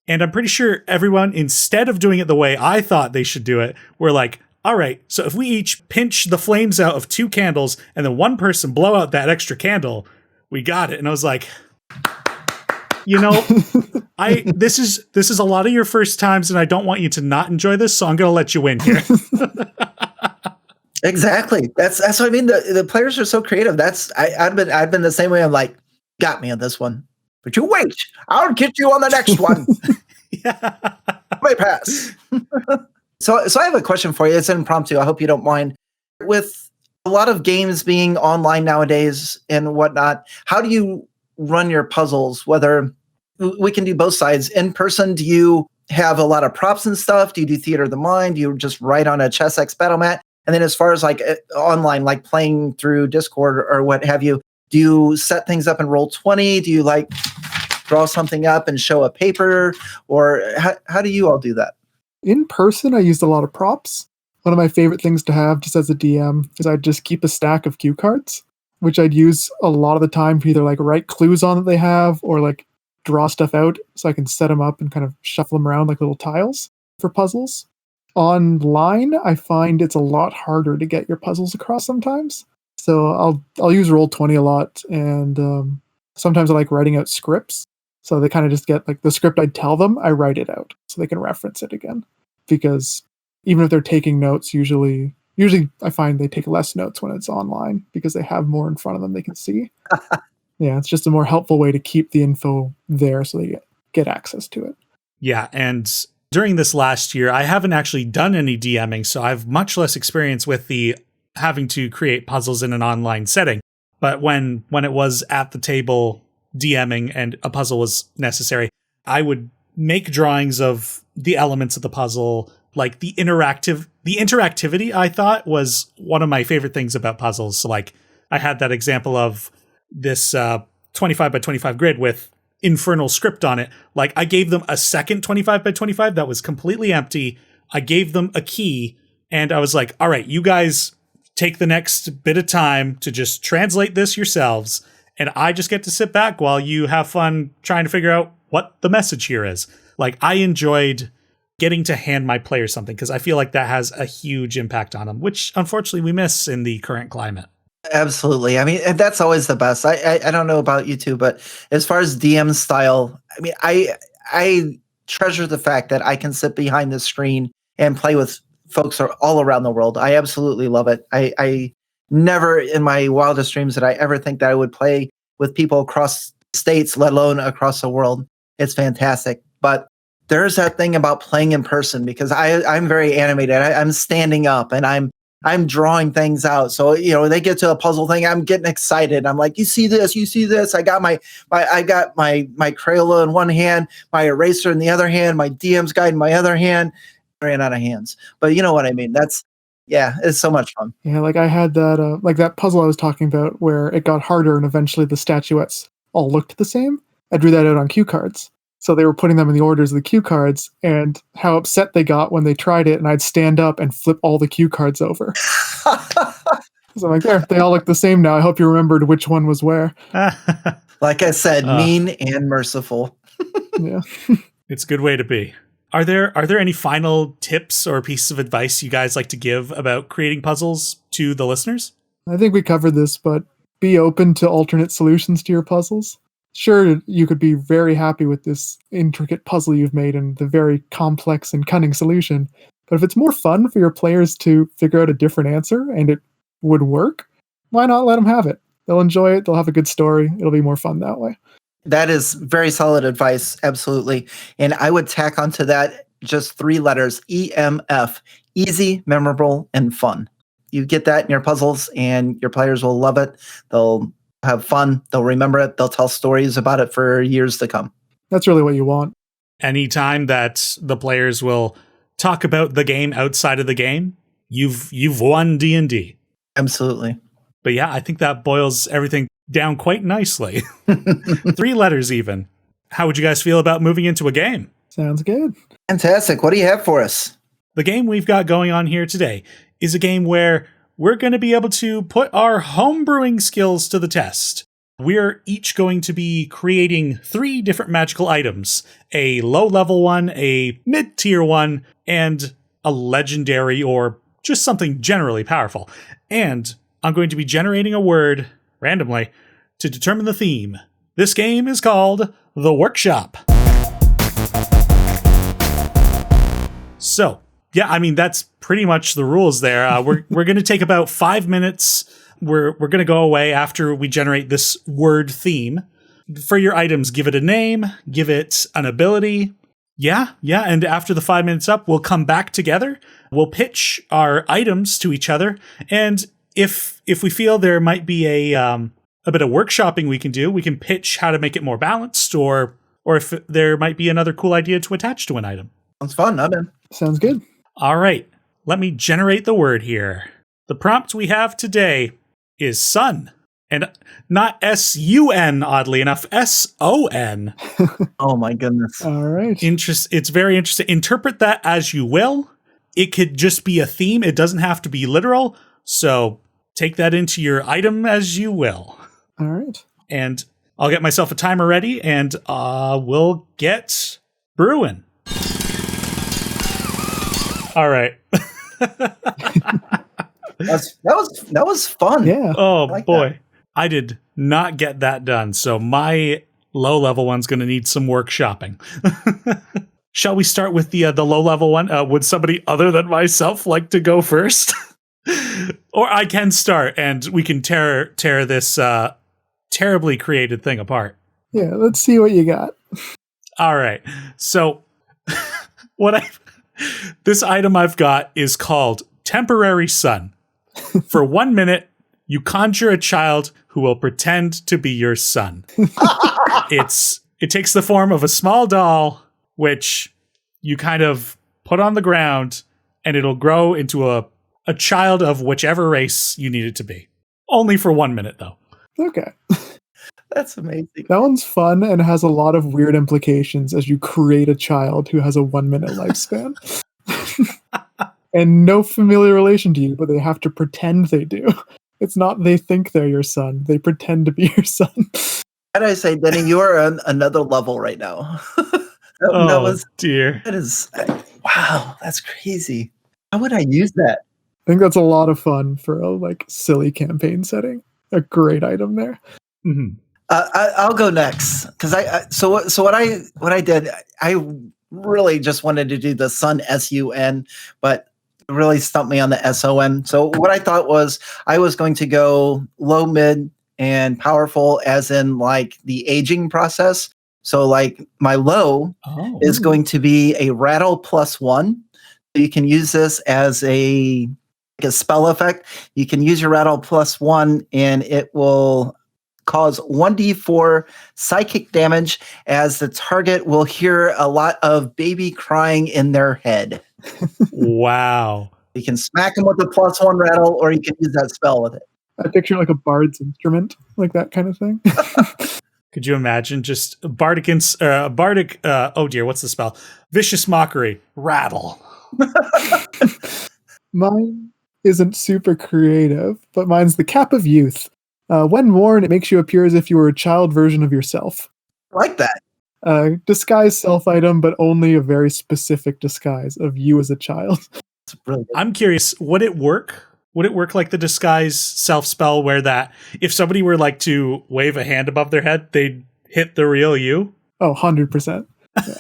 And I'm pretty sure everyone, instead of doing it the way I thought they should do it, were like, all right, so if we each pinch the flames out of 2 candles and then one person blow out that extra candle, we got it. And I was like, this is a lot of your first times, and I don't want you to not enjoy this, so I'm going to let you win here. Exactly. That's what I mean. The players are so creative. I've been the same way. I'm like, got me on this one. But you wait. I'll get you on the next one. Yeah. May pass. So I have a question for you. It's impromptu. I hope you don't mind. With a lot of games being online nowadays and whatnot, how do you run your puzzles? Whether we can do both sides. In person, do you have a lot of props and stuff? Do you do theater of the mind? Do you just write on a ChessX battle mat? And then as far as like online, like playing through Discord or what have you, do you set things up in Roll20? Do you like draw something up and show a paper? Or how do you all do that? In person, I used a lot of props. One of my favorite things to have just as a DM is I'd just keep a stack of cue cards, which I'd use a lot of the time to either like write clues on that they have or like draw stuff out so I can set them up and kind of shuffle them around like little tiles for puzzles. Online, I find it's a lot harder to get your puzzles across sometimes. So I'll use Roll20 a lot, and sometimes I like writing out scripts. So they kind of just get like the script I tell them, I write it out so they can reference it again. Because even if they're taking notes, usually I find they take less notes when it's online because they have more in front of them they can see. Yeah, it's just a more helpful way to keep the info there so they get access to it. Yeah, and during this last year, I haven't actually done any DMing, so I have much less experience with the having to create puzzles in an online setting. But when it was at the table DMing and a puzzle was necessary, I would make drawings of the elements of the puzzle, like the interactivity. I thought was one of my favorite things about puzzles. So like I had that example of this 25 by 25 grid with infernal script on it. Like I gave them a second 25 by 25 that was completely empty. I gave them a key and I was like, all right, you guys take the next bit of time to just translate this yourselves. And I just get to sit back while you have fun trying to figure out what the message here is. Like I enjoyed getting to hand my players something because I feel like that has a huge impact on them, which unfortunately we miss in the current climate. Absolutely. I mean, that's always the best. I don't know about you two, but as far as DM style, I mean, I treasure the fact that I can sit behind the screen and play with folks all around the world. I absolutely love it. I never in my wildest dreams did I ever think that I would play with people across states, let alone across the world. It's fantastic. But there's that thing about playing in person because I'm very animated. I'm standing up and I'm drawing things out. So, they get to a puzzle thing. I'm getting excited. I'm like, you see this. I got my Crayola in one hand, my eraser in the other hand, my DM's guide in my other hand. I ran out of hands, but you know what I mean? It's so much fun. Yeah. Like I had that, like that puzzle I was talking about where it got harder and eventually the statuettes all looked the same. I drew that out on cue cards. So they were putting them in the orders of the cue cards and how upset they got when they tried it. And I'd stand up and flip all the cue cards over. So I'm like, there, they all look the same now. I hope you remembered which one was where. Like I said, mean and merciful. Yeah. It's a good way to be. Are there any final tips or pieces of advice you guys like to give about creating puzzles to the listeners? I think we covered this, but be open to alternate solutions to your puzzles. Sure, you could be very happy with this intricate puzzle you've made and the very complex and cunning solution. But if it's more fun for your players to figure out a different answer and it would work, why not let them have it? They'll enjoy it. They'll have a good story. It'll be more fun that way. That is very solid advice. Absolutely. And I would tack onto that just 3 letters, EMF, easy, memorable, and fun. You get that in your puzzles and your players will love it. They'll have fun. They'll remember it. They'll tell stories about it for years to come. That's really what you want. Anytime that the players will talk about the game outside of the game, you've won D&D. Absolutely. But yeah, I think that boils everything down quite nicely. 3 letters even. How would you guys feel about moving into a game? Sounds good. Fantastic. What do you have for us? The game we've got going on here today is a game where we're going to be able to put our homebrewing skills to the test. We're each going to be creating 3 different magical items, a low-level one, a mid-tier one, and a legendary or just something generally powerful. And I'm going to be generating a word randomly to determine the theme. This game is called The Workshop. So, yeah, I mean, that's pretty much the rules there. We're going to take about 5 minutes. We're going to go away after we generate this word theme. for your items, give it a name, give it an ability. Yeah. And after the 5 minutes up, we'll come back together. We'll pitch our items to each other. And if we feel there might be a bit of workshopping we can do, we can pitch how to make it more balanced, or if there might be another cool idea to attach to an item. Sounds fun. I'm in. Sounds good. All right. Let me generate the word here. The prompt we have today is sun. And not S-U-N, oddly enough, S-O-N. Oh my goodness. All right. It's very interesting. Interpret that as you will. It could just be a theme. It doesn't have to be literal. So take that into your item as you will. All right. And I'll get myself a timer ready, and we'll get brewing. All right. That was fun. Yeah. Oh, like boy. that. I did not get that done. So my low-level one's going to need some workshopping. Shall we start with the low-level one? Would somebody other than myself like to go first? Or I can start, and we can tear this terribly created thing apart. Yeah, let's see what you got. All right. So this item I've got is called Temporary Sun. For 1 minute, you conjure a child who will pretend to be your son. It takes the form of a small doll, which you kind of put on the ground, and it'll grow into a child of whichever race you need it to be. Only for 1 minute, though. Okay. That's amazing. That one's fun and has a lot of weird implications as you create a child who has a 1 minute lifespan. And no familiar relation to you, but they have to pretend they do. It's not they think they're your son. They pretend to be your son. How do I say, Denny, you are on another level right now. Dear. That is, wow, that's crazy. How would I use that? I think that's a lot of fun for a silly campaign setting. A great item there. Mm-hmm. I'll go next because what I did, I really just wanted to do the sun SUN, but it really stumped me on the SON. So what I thought was I was going to go low, mid, and powerful, as in the aging process. So my low is going to be a rattle +1. You can use this as a spell effect. You can use your rattle +1, and it will cause 1d4 psychic damage as the target will hear a lot of baby crying in their head. Wow. You can smack them with a +1 rattle, or you can use that spell with it. I picture a bard's instrument, that kind of thing. Could you imagine just bardic, oh dear, what's the spell? Vicious Mockery, rattle. Mine isn't super creative, but mine's the Cap of Youth. When worn, it makes you appear as if you were a child version of yourself. I like that. Disguise self item, but only a very specific disguise of you as a child. It's really good. I'm curious, would it work? Would it work like the disguise self spell, where that if somebody were to wave a hand above their head, they'd hit the real you? Oh, 100%. Yeah.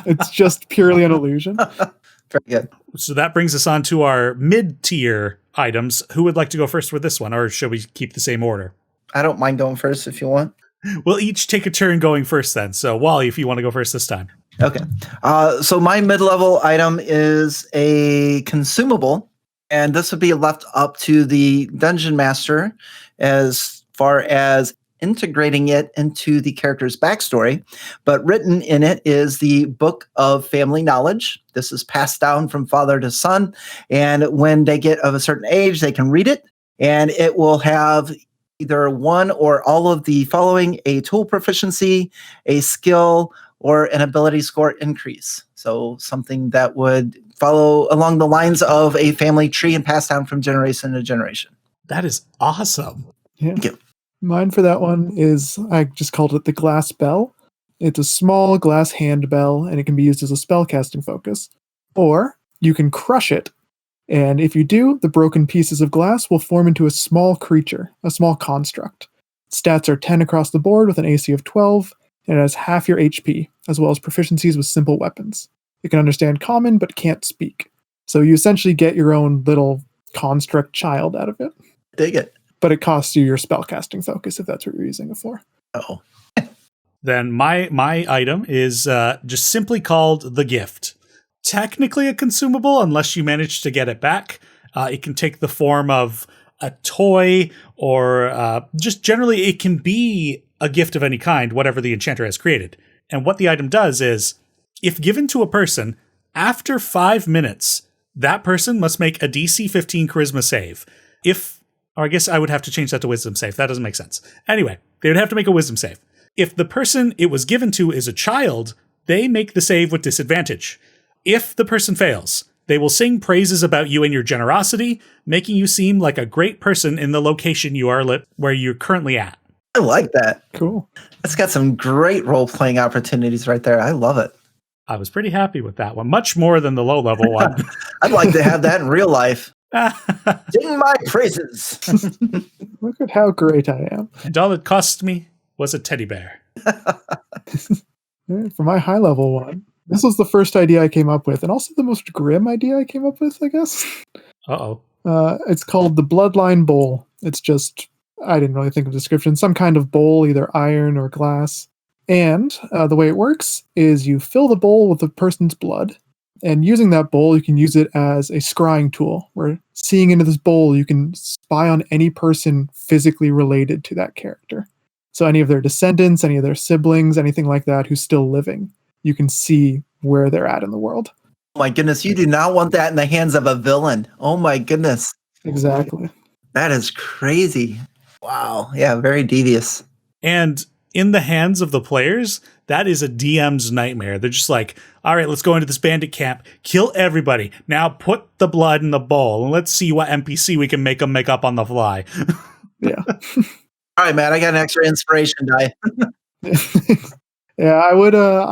It's just purely an illusion. Very good. So that brings us on to our mid-tier items. Who would like to go first with this one, or should we keep the same order? I don't mind going first if you want. We'll each take a turn going first then. So Wally, if you want to go first this time. Okay. So my mid-level item is a consumable, and this would be left up to the dungeon master as far as integrating it into the character's backstory. But written in it is the Book of Family Knowledge. This is passed down from father to son, and when they get of a certain age, they can read it, and it will have either one or all of the following: a tool proficiency, a skill, or an ability score increase. So something that would follow along the lines of a family tree and pass down from generation to generation. That is awesome. Yeah. Thank you. Mine for that one is, I just called it the Glass Bell. It's a small glass hand bell, and it can be used as a spellcasting focus. Or you can crush it, and if you do, the broken pieces of glass will form into a small creature, a small construct. Stats are 10 across the board with an AC of 12, and it has half your HP, as well as proficiencies with simple weapons. It can understand common, but can't speak. So you essentially get your own little construct child out of it. Dig it. But it costs you your spellcasting focus if that's what you're using it for. Oh. then my item is just simply called the gift. Technically a consumable unless you manage to get it back. It can take the form of a toy or just generally it can be a gift of any kind, whatever the enchanter has created. And what the item does is, if given to a person, after 5 minutes, that person must make a DC 15 charisma save. Or I guess I would have to change that to wisdom save. That doesn't make sense. Anyway, they would have to make a wisdom save. If the person it was given to is a child, they make the save with disadvantage. If the person fails, they will sing praises about you and your generosity, making you seem like a great person in the location you are where you're currently at. I like that. Cool. That's got some great role-playing opportunities right there. I love it. I was pretty happy with that one, much more than the low-level one. I'd like to have that in real life. Sing my praises. Look at how great I am. And all it cost me was a teddy bear. For my high level one, this was the first idea I came up with, and also the most grim idea I came up with, I guess. Uh-oh. It's called the Bloodline Bowl. It's just, I didn't really think of a description, some kind of bowl, either iron or glass. And the way it works is you fill the bowl with a person's blood, and using that bowl, you can use it as a scrying tool, where seeing into this bowl, you can spy on any person physically related to that character. So any of their descendants, any of their siblings, anything like that who's still living, you can see where they're at in the world. Oh my goodness, you do not want that in the hands of a villain. Oh my goodness. Exactly. That is crazy. Wow. Yeah, very devious. And in the hands of the players, that is a DM's nightmare. They're just like, all right, let's go into this bandit camp, kill everybody. Now put the blood in the bowl, and let's see what NPC we can make them make up on the fly. Yeah. All right, Matt, I got an extra inspiration die. Yeah, I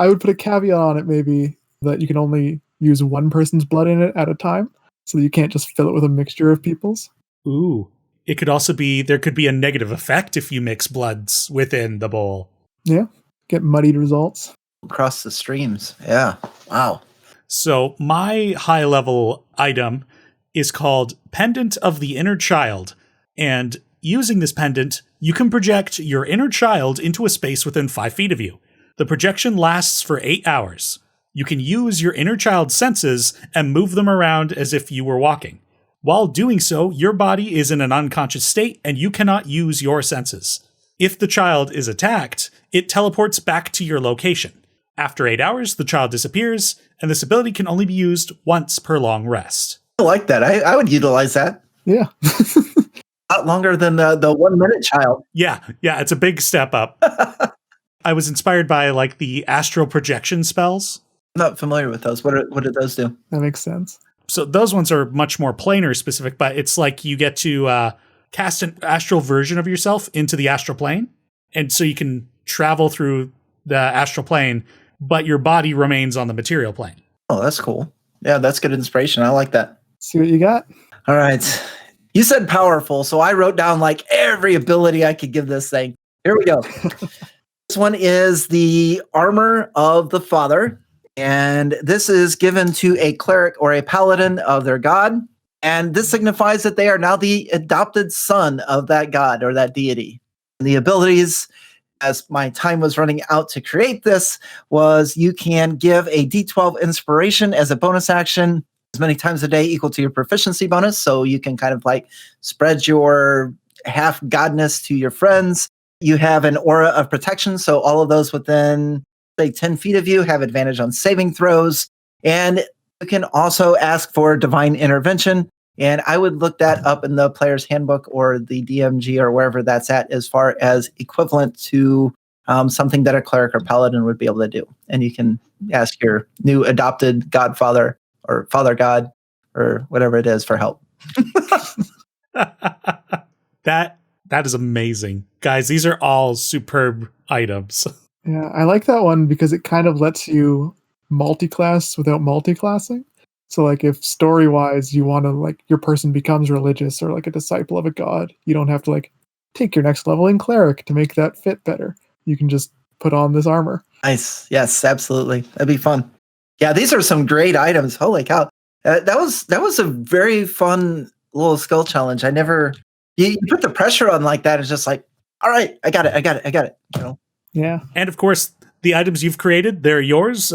would put a caveat on it, maybe, that you can only use one person's blood in it at a time, so that you can't just fill it with a mixture of people's. Ooh. It could also be, there could be a negative effect if you mix bloods within the bowl. Yeah, get muddied results. Across the streams. Yeah. Wow. So my high level item is called Pendant of the Inner Child. And using this pendant, you can project your inner child into a space within 5 feet of you. The projection lasts for 8 hours. You can use your inner child's senses and move them around as if you were walking. While doing so, your body is in an unconscious state and you cannot use your senses. If the child is attacked, it teleports back to your location. After 8 hours, the child disappears, and this ability can only be used once per long rest. I like that. I would utilize that. Yeah. A lot longer than the 1 minute child. Yeah, it's a big step up. I was inspired by like the astral projection spells. I'm not familiar with those. What do those do? That makes sense. So those ones are much more planar specific, but it's like you get to cast an astral version of yourself into the astral plane. And so you can travel through the astral plane, but your body remains on the material plane. Oh, that's cool. Yeah, that's good inspiration. I like that. See what you got? All right. You said powerful, so I wrote down like every ability I could give this thing. Here we go. This one is the Armor of the Father. And this is given to a cleric or a paladin of their god. And this signifies that they are now the adopted son of that god or that deity. And the abilities, as my time was running out to create this, was you can give a D12 inspiration as a bonus action as many times a day equal to your proficiency bonus. So you can kind of like spread your half godness to your friends. You have an aura of protection. So all of those within, say, 10 feet of you have advantage on saving throws. And you can also ask for divine intervention. And I would look that up in the player's handbook or the DMG or wherever that's at as far as equivalent to something that a cleric or paladin would be able to do. And you can ask your new adopted godfather or father god or whatever it is for help. That is amazing. Guys, these are all superb items. Yeah, I like that one because it kind of lets you multi-class without multi-classing. So like if story-wise you want to like your person becomes religious or like a disciple of a god, you don't have to like take your next level in cleric to make that fit better. You can just put on this armor. Nice. Yes, absolutely. That'd be fun. Yeah, these are some great items. Holy cow. That was a very fun little skill challenge. I never you put the pressure on like that. It's just like, all right, I got it. You know. Yeah. And of course, the items you've created, they're yours.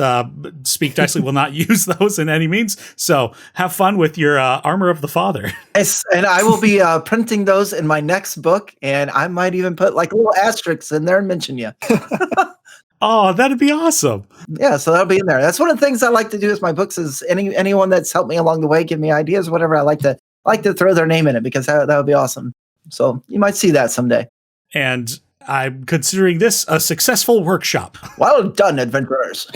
Speak Dicely will not use those in any means. So have fun with your Armor of the Father. Yes, and I will be printing those in my next book, and I might even put like little asterisks in there and mention you. Oh, that'd be awesome. Yeah, so that'll be in there. That's one of the things I like to do with my books is anyone that's helped me along the way, give me ideas, whatever. I like to throw their name in it because that would be awesome. So you might see that someday. And I'm considering this a successful workshop. Well done, adventurers.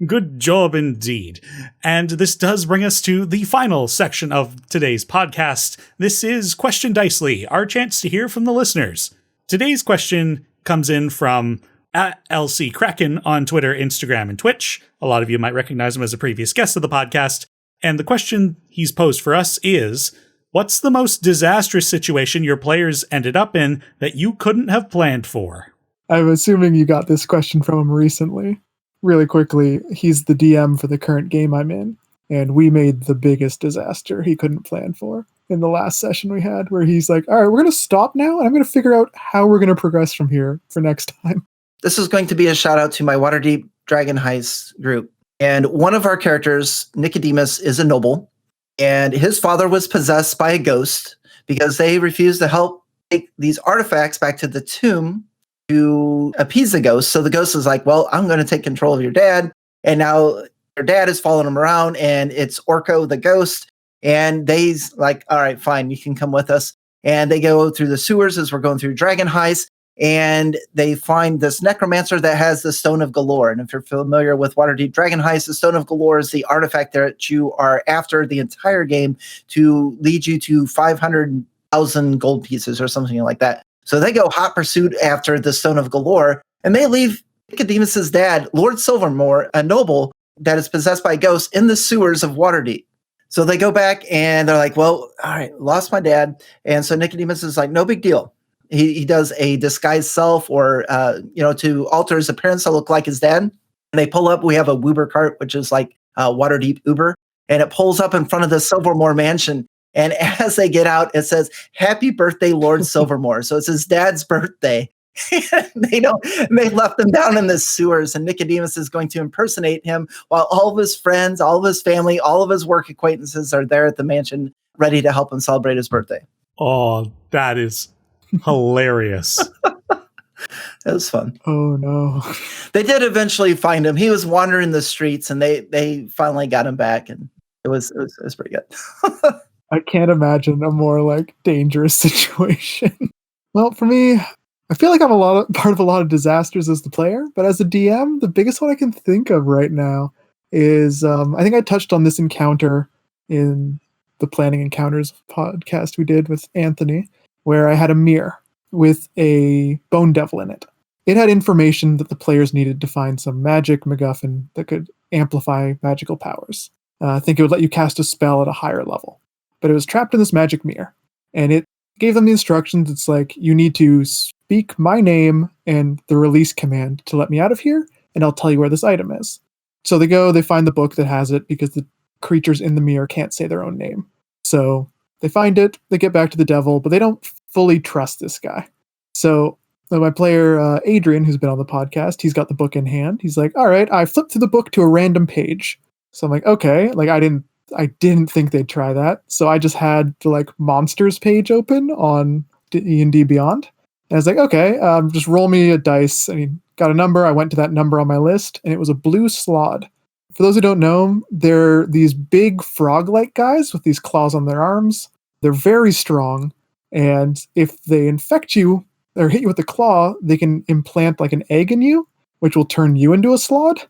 Good job indeed. And this does bring us to the final section of today's podcast. This is Question Dicely, our chance to hear from the listeners. Today's question comes in from @LC Kraken on Twitter, Instagram, and Twitch. A lot of you might recognize him as a previous guest of the podcast. And the question he's posed for us is, what's the most disastrous situation your players ended up in that you couldn't have planned for? I'm assuming you got this question from him recently. Really quickly, he's the DM for the current game I'm in, and we made the biggest disaster he couldn't plan for in the last session we had, where he's like, all right, we're going to stop now, and I'm going to figure out how we're going to progress from here for next time. This is going to be a shout out to my Waterdeep Dragon Heist group. And one of our characters, Nicodemus, is a noble. And his father was possessed by a ghost because they refused to help take these artifacts back to the tomb to appease the ghost. So the ghost is like, well, I'm going to take control of your dad. And now your dad is following him around, and it's Orko the ghost. And they's like, all right, fine, you can come with us. And they go through the sewers as we're going through Dragon Heist. And they find this necromancer that has the Stone of Galore. And if you're familiar with Waterdeep Dragon Heist, the Stone of Galore is the artifact that you are after the entire game to lead you to 500,000 gold pieces or something like that. So they go hot pursuit after the Stone of Galore, and they leave Nicodemus's dad, Lord Silvermore, a noble that is possessed by ghosts, in the sewers of Waterdeep. So they go back and they're like, well, all right, lost my dad. And so Nicodemus is like, no big deal. He does a disguised self or, to alter his appearance to look like his dad. And they pull up. We have a Woober cart, which is like Waterdeep Uber. And it pulls up in front of the Silvermore mansion. And as they get out, it says, happy birthday, Lord Silvermore. So it's his dad's birthday. They left him down in the sewers. And Nicodemus is going to impersonate him while all of his friends, all of his family, all of his work acquaintances are there at the mansion ready to help him celebrate his birthday. Oh, that is hilarious. It was fun. Oh no. They did eventually find him. He was wandering the streets, and they finally got him back, and it was pretty good. I can't imagine a more like dangerous situation. Well, for me, I feel like I'm part of a lot of disasters as the player, but as a DM, the biggest one I can think of right now is I think I touched on this encounter in the Planning Encounters podcast we did with Anthony, where I had a mirror with a bone devil in it. It had information that the players needed to find some magic MacGuffin that could amplify magical powers. I think it would let you cast a spell at a higher level. But it was trapped in this magic mirror. And it gave them the instructions. It's like, you need to speak my name and the release command to let me out of here, and I'll tell you where this item is. So they go, they find the book that has it, because the creatures in the mirror can't say their own name. So they find it, they get back to the devil, but they don't fully trust this guy. So my player, Adrian, who's been on the podcast, he's got the book in hand. He's like, all right, I flipped through the book to a random page. So I'm like, okay, like I didn't think they'd try that. So I just had the like monsters page open on D&D Beyond. And I was like, okay, just roll me a dice. And he got a number. I went to that number on my list, and it was a blue slod. For those who don't know, they're these big frog-like guys with these claws on their arms. They're very strong. And if they infect you or hit you with a claw, they can implant like an egg in you, which will turn you into a slod.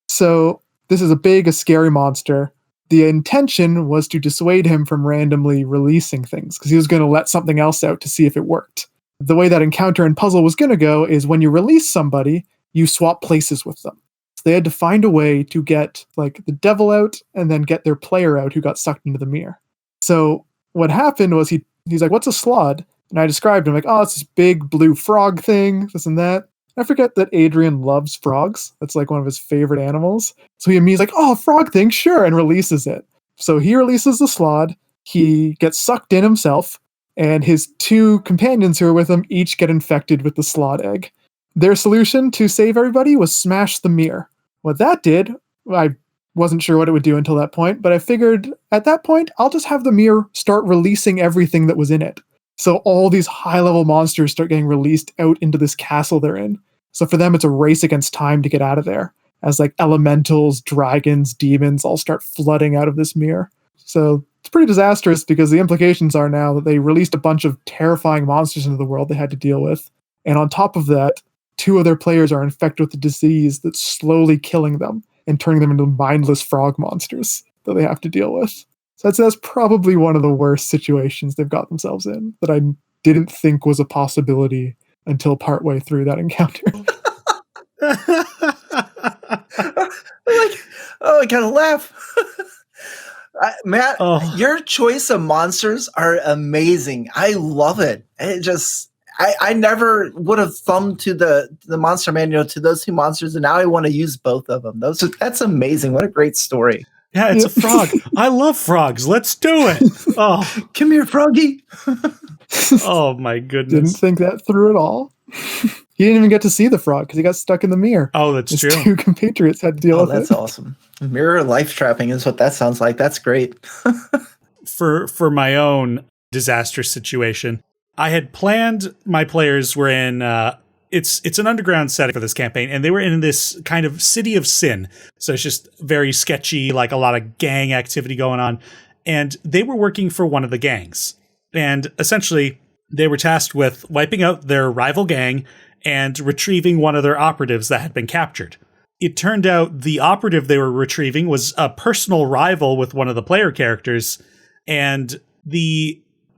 So this is a scary monster. The intention was to dissuade him from randomly releasing things, because he was going to let something else out to see if it worked. The way that encounter and puzzle was going to go is when you release somebody, you swap places with them. So they had to find a way to get like the devil out and then get their player out who got sucked into the mirror. So what happened was he's like, what's a slod? And I described him like, oh, it's this big blue frog thing, this and that. I forget that Adrian loves frogs. That's like one of his favorite animals. So he's like, oh, frog thing, sure, and releases it. So he releases the slod. He gets sucked in himself, and his two companions who are with him each get infected with the slod egg. Their solution to save everybody was smash the mirror. What that did, I wasn't sure what it would do until that point, but I figured at that point, I'll just have the mirror start releasing everything that was in it. So all these high-level monsters start getting released out into this castle they're in. So for them, it's a race against time to get out of there, as like elementals, dragons, demons all start flooding out of this mirror. So it's pretty disastrous because the implications are now that they released a bunch of terrifying monsters into the world they had to deal with. And on top of that, 2 of their players are infected with a disease that's slowly killing them and turning them into mindless frog monsters that they have to deal with. So that's probably one of the worst situations they've got themselves in that I didn't think was a possibility until partway through that encounter. I gotta laugh. Matt, your choice of monsters are amazing. I love it. I never would have thumbed to the monster manual to those 2 monsters, and now I want to use both of them. That's amazing. What a great story. Yeah, it's a frog. I love frogs. Let's do it. Oh, come here, froggy. Oh my goodness. Didn't think that through at all. He didn't even get to see the frog because he got stuck in the mirror. Oh, that's His true. 2 compatriots had to deal with it. That's awesome. Mirror life trapping is what that sounds like. That's great. For my own disastrous situation, I had planned my players were in it's an underground setting for this campaign, and they were in this kind of city of sin. So it's just very sketchy, like a lot of gang activity going on. And they were working for one of the gangs. And essentially, they were tasked with wiping out their rival gang and retrieving one of their operatives that had been captured. It turned out the operative they were retrieving was a personal rival with one of the player characters, and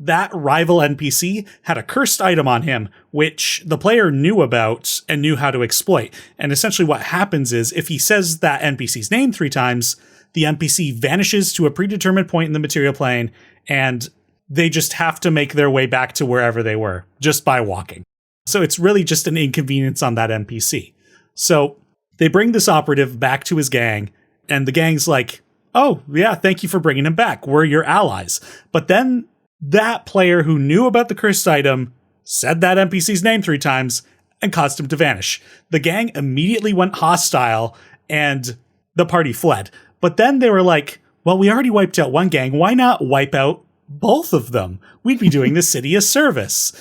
that rival NPC had a cursed item on him, which the player knew about and knew how to exploit. And essentially what happens is, if he says that NPC's name 3 times, the NPC vanishes to a predetermined point in the material plane, and they just have to make their way back to wherever they were, just by walking. So it's really just an inconvenience on that NPC. So they bring this operative back to his gang, and the gang's like, oh, yeah, thank you for bringing him back. We're your allies. But then that player who knew about the cursed item said that NPC's name 3 times and caused him to vanish. The gang immediately went hostile, and the party fled. But then they were like, well, we already wiped out one gang. Why not wipe out both of them? We'd be doing the city a service.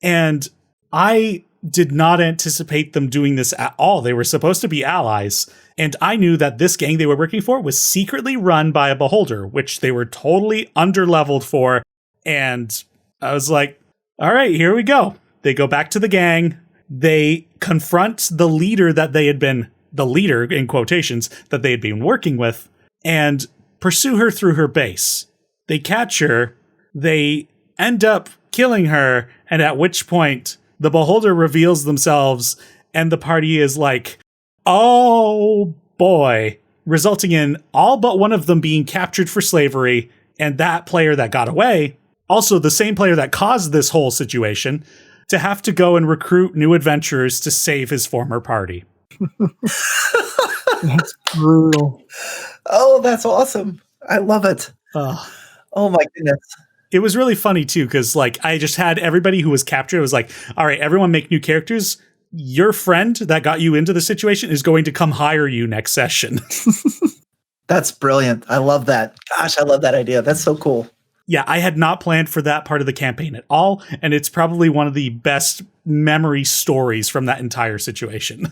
And I did not anticipate them doing this at all. They were supposed to be allies. And I knew that this gang they were working for was secretly run by a beholder, which they were totally underleveled for. And I was like, all right, here we go. They go back to the gang. They confront the leader that they had been, the leader in quotations, that they had been working with, and pursue her through her base. They catch her. They end up killing her. And at which point the beholder reveals themselves, and the party is like, oh boy, resulting in all but one of them being captured for slavery. And that player that got away, also the same player that caused this whole situation, to have to go and recruit new adventurers to save his former party. That's brutal. Oh, that's awesome. I love it. Oh my goodness. It was really funny too, because like I just had everybody who was captured. It was like, all right, everyone make new characters. Your friend that got you into the situation is going to come hire you next session. That's brilliant. I love that. Gosh, I love that idea. That's so cool. Yeah, I had not planned for that part of the campaign at all, and it's probably one of the best memory stories from that entire situation.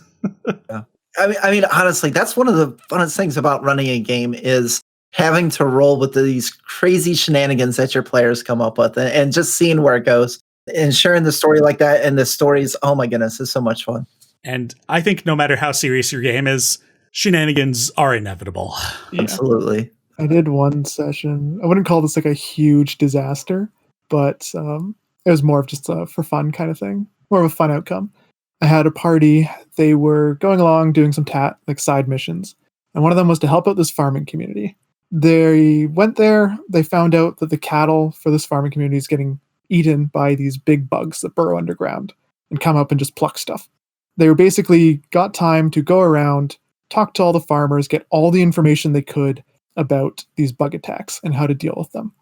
Yeah. I mean, honestly, that's one of the funnest things about running a game is having to roll with these crazy shenanigans that your players come up with, and just seeing where it goes and sharing the story like that. And the stories, oh my goodness, is so much fun. And I think no matter how serious your game is, shenanigans are inevitable. Yeah. Absolutely. I did one session. I wouldn't call this like a huge disaster, but it was more of just a for fun kind of thing, more of a fun outcome. I had a party. They were going along doing some like side missions, and one of them was to help out this farming community. They went there. They found out that the cattle for this farming community is getting eaten by these big bugs that burrow underground and come up and just pluck stuff. They were basically got time to go around, talk to all the farmers, get all the information they could about these bug attacks and how to deal with them.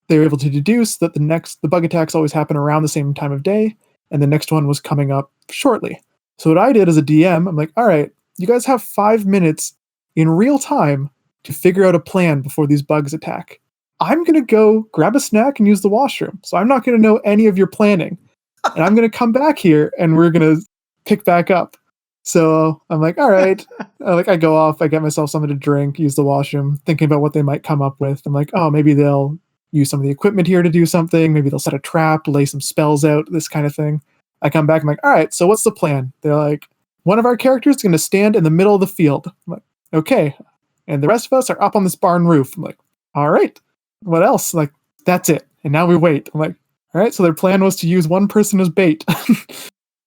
They were able to deduce that the bug attacks always happen around the same time of day, and the next one was coming up shortly. So what I did as a DM, I'm like, all right, you guys have 5 minutes in real time to figure out a plan before these bugs attack. I'm going to go grab a snack and use the washroom. So I'm not going to know any of your planning. And I'm going to come back here and we're going to pick back up. So I'm like, all right. I go off, I get myself something to drink, use the washroom, thinking about what they might come up with. I'm like, oh, maybe they'll use some of the equipment here to do something. Maybe they'll set a trap, lay some spells out, this kind of thing. I come back, I'm like, all right, so what's the plan? They're like, one of our characters is going to stand in the middle of the field. I'm like, okay. And the rest of us are up on this barn roof. I'm like, all right. What else? Like, that's it. And now we wait. I'm like, all right. So their plan was to use one person as bait.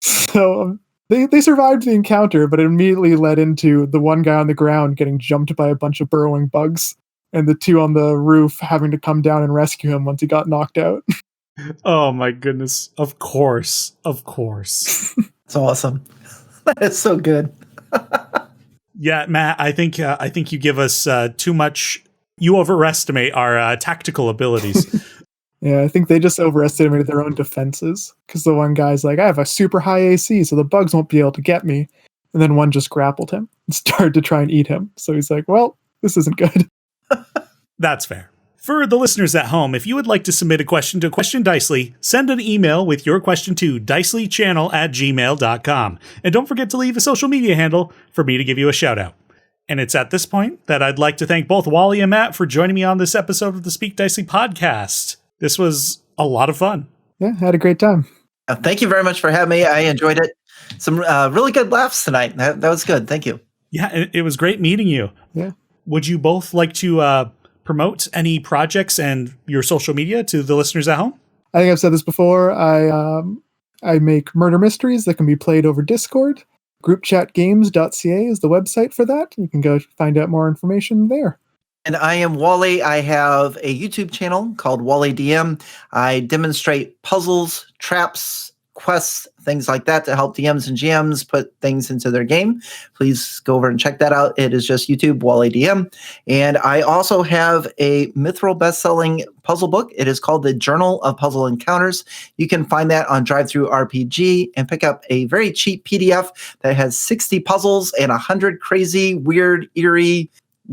So they survived the encounter, but it immediately led into the one guy on the ground getting jumped by a bunch of burrowing bugs, and the two on the roof having to come down and rescue him once he got knocked out. Oh my goodness. Of course. Of course. It's awesome. That is so good. Yeah, Matt, I think you give us too much. You overestimate our tactical abilities. Yeah, I think they just overestimated their own defenses, because the one guy's like, I have a super high AC, so the bugs won't be able to get me. And then one just grappled him and started to try and eat him. So he's like, well, this isn't good. That's fair. For the listeners at home, if you would like to submit a question to Question Dicely, send an email with your question to dicelychannel@gmail.com. And don't forget to leave a social media handle for me to give you a shout out. And it's at this point that I'd like to thank both Wally and Matt for joining me on this episode of the Speak Dicely podcast. This was a lot of fun. Yeah, had a great time. Thank you very much for having me. I enjoyed it. Some really good laughs tonight. That was good. Thank you. Yeah, it was great meeting you. Yeah. Would you both like to promote any projects and your social media to the listeners at home? I think I've said this before. I make murder mysteries that can be played over Discord. Groupchatgames.ca is the website for that. You can go find out more information there. And I am Wally. I have a YouTube channel called Wally DM. I demonstrate puzzles, traps, quests, things like that to help DMs and GMs put things into their game. Please go over and check that out. It is just YouTube, Wally DM. And I also have a Mithril best-selling puzzle book. It is called The Journal of Puzzle Encounters. You can find that on DriveThruRPG and pick up a very cheap PDF that has 60 puzzles and 100 crazy, weird, eerie,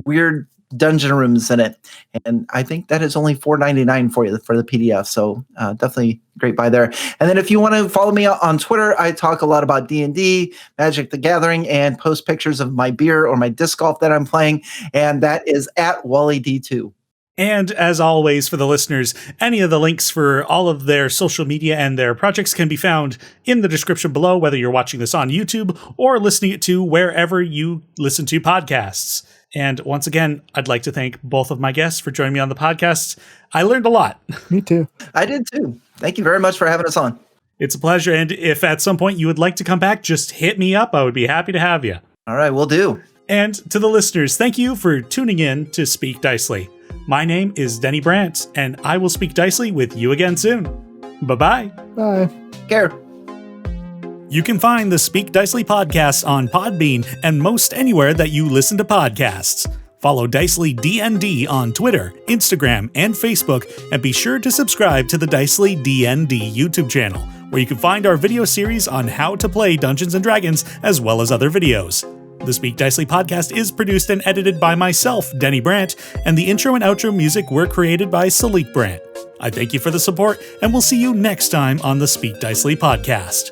weird dungeon rooms in it. And I think that is only $4.99 for you for the PDF. So definitely great buy there. And then if you want to follow me on Twitter, I talk a lot about D&D, Magic the Gathering, and post pictures of my beer or my disc golf that I'm playing. And that is at WallyD2. And as always, for the listeners, any of the links for all of their social media and their projects can be found in the description below, whether you're watching this on YouTube or listening it to wherever you listen to podcasts. And once again, I'd like to thank both of my guests for joining me on the podcast. I learned a lot. Me too. I did too. Thank you very much for having us on. It's a pleasure. And if at some point you would like to come back, just hit me up. I would be happy to have you. All right, we'll do. And to the listeners, thank you for tuning in to Speak Dicely. My name is Teni Brant, and I will speak Dicely with you again soon. Bye-bye. Bye. Care. You can find the Speak Dicely podcast on Podbean and most anywhere that you listen to podcasts. Follow Dicely DnD on Twitter, Instagram, and Facebook, and be sure to subscribe to the Dicely DnD YouTube channel, where you can find our video series on how to play Dungeons & Dragons, as well as other videos. The Speak Dicely podcast is produced and edited by myself, Teni Brant, and the intro and outro music were created by Salik Brant. I thank you for the support, and we'll see you next time on the Speak Dicely podcast.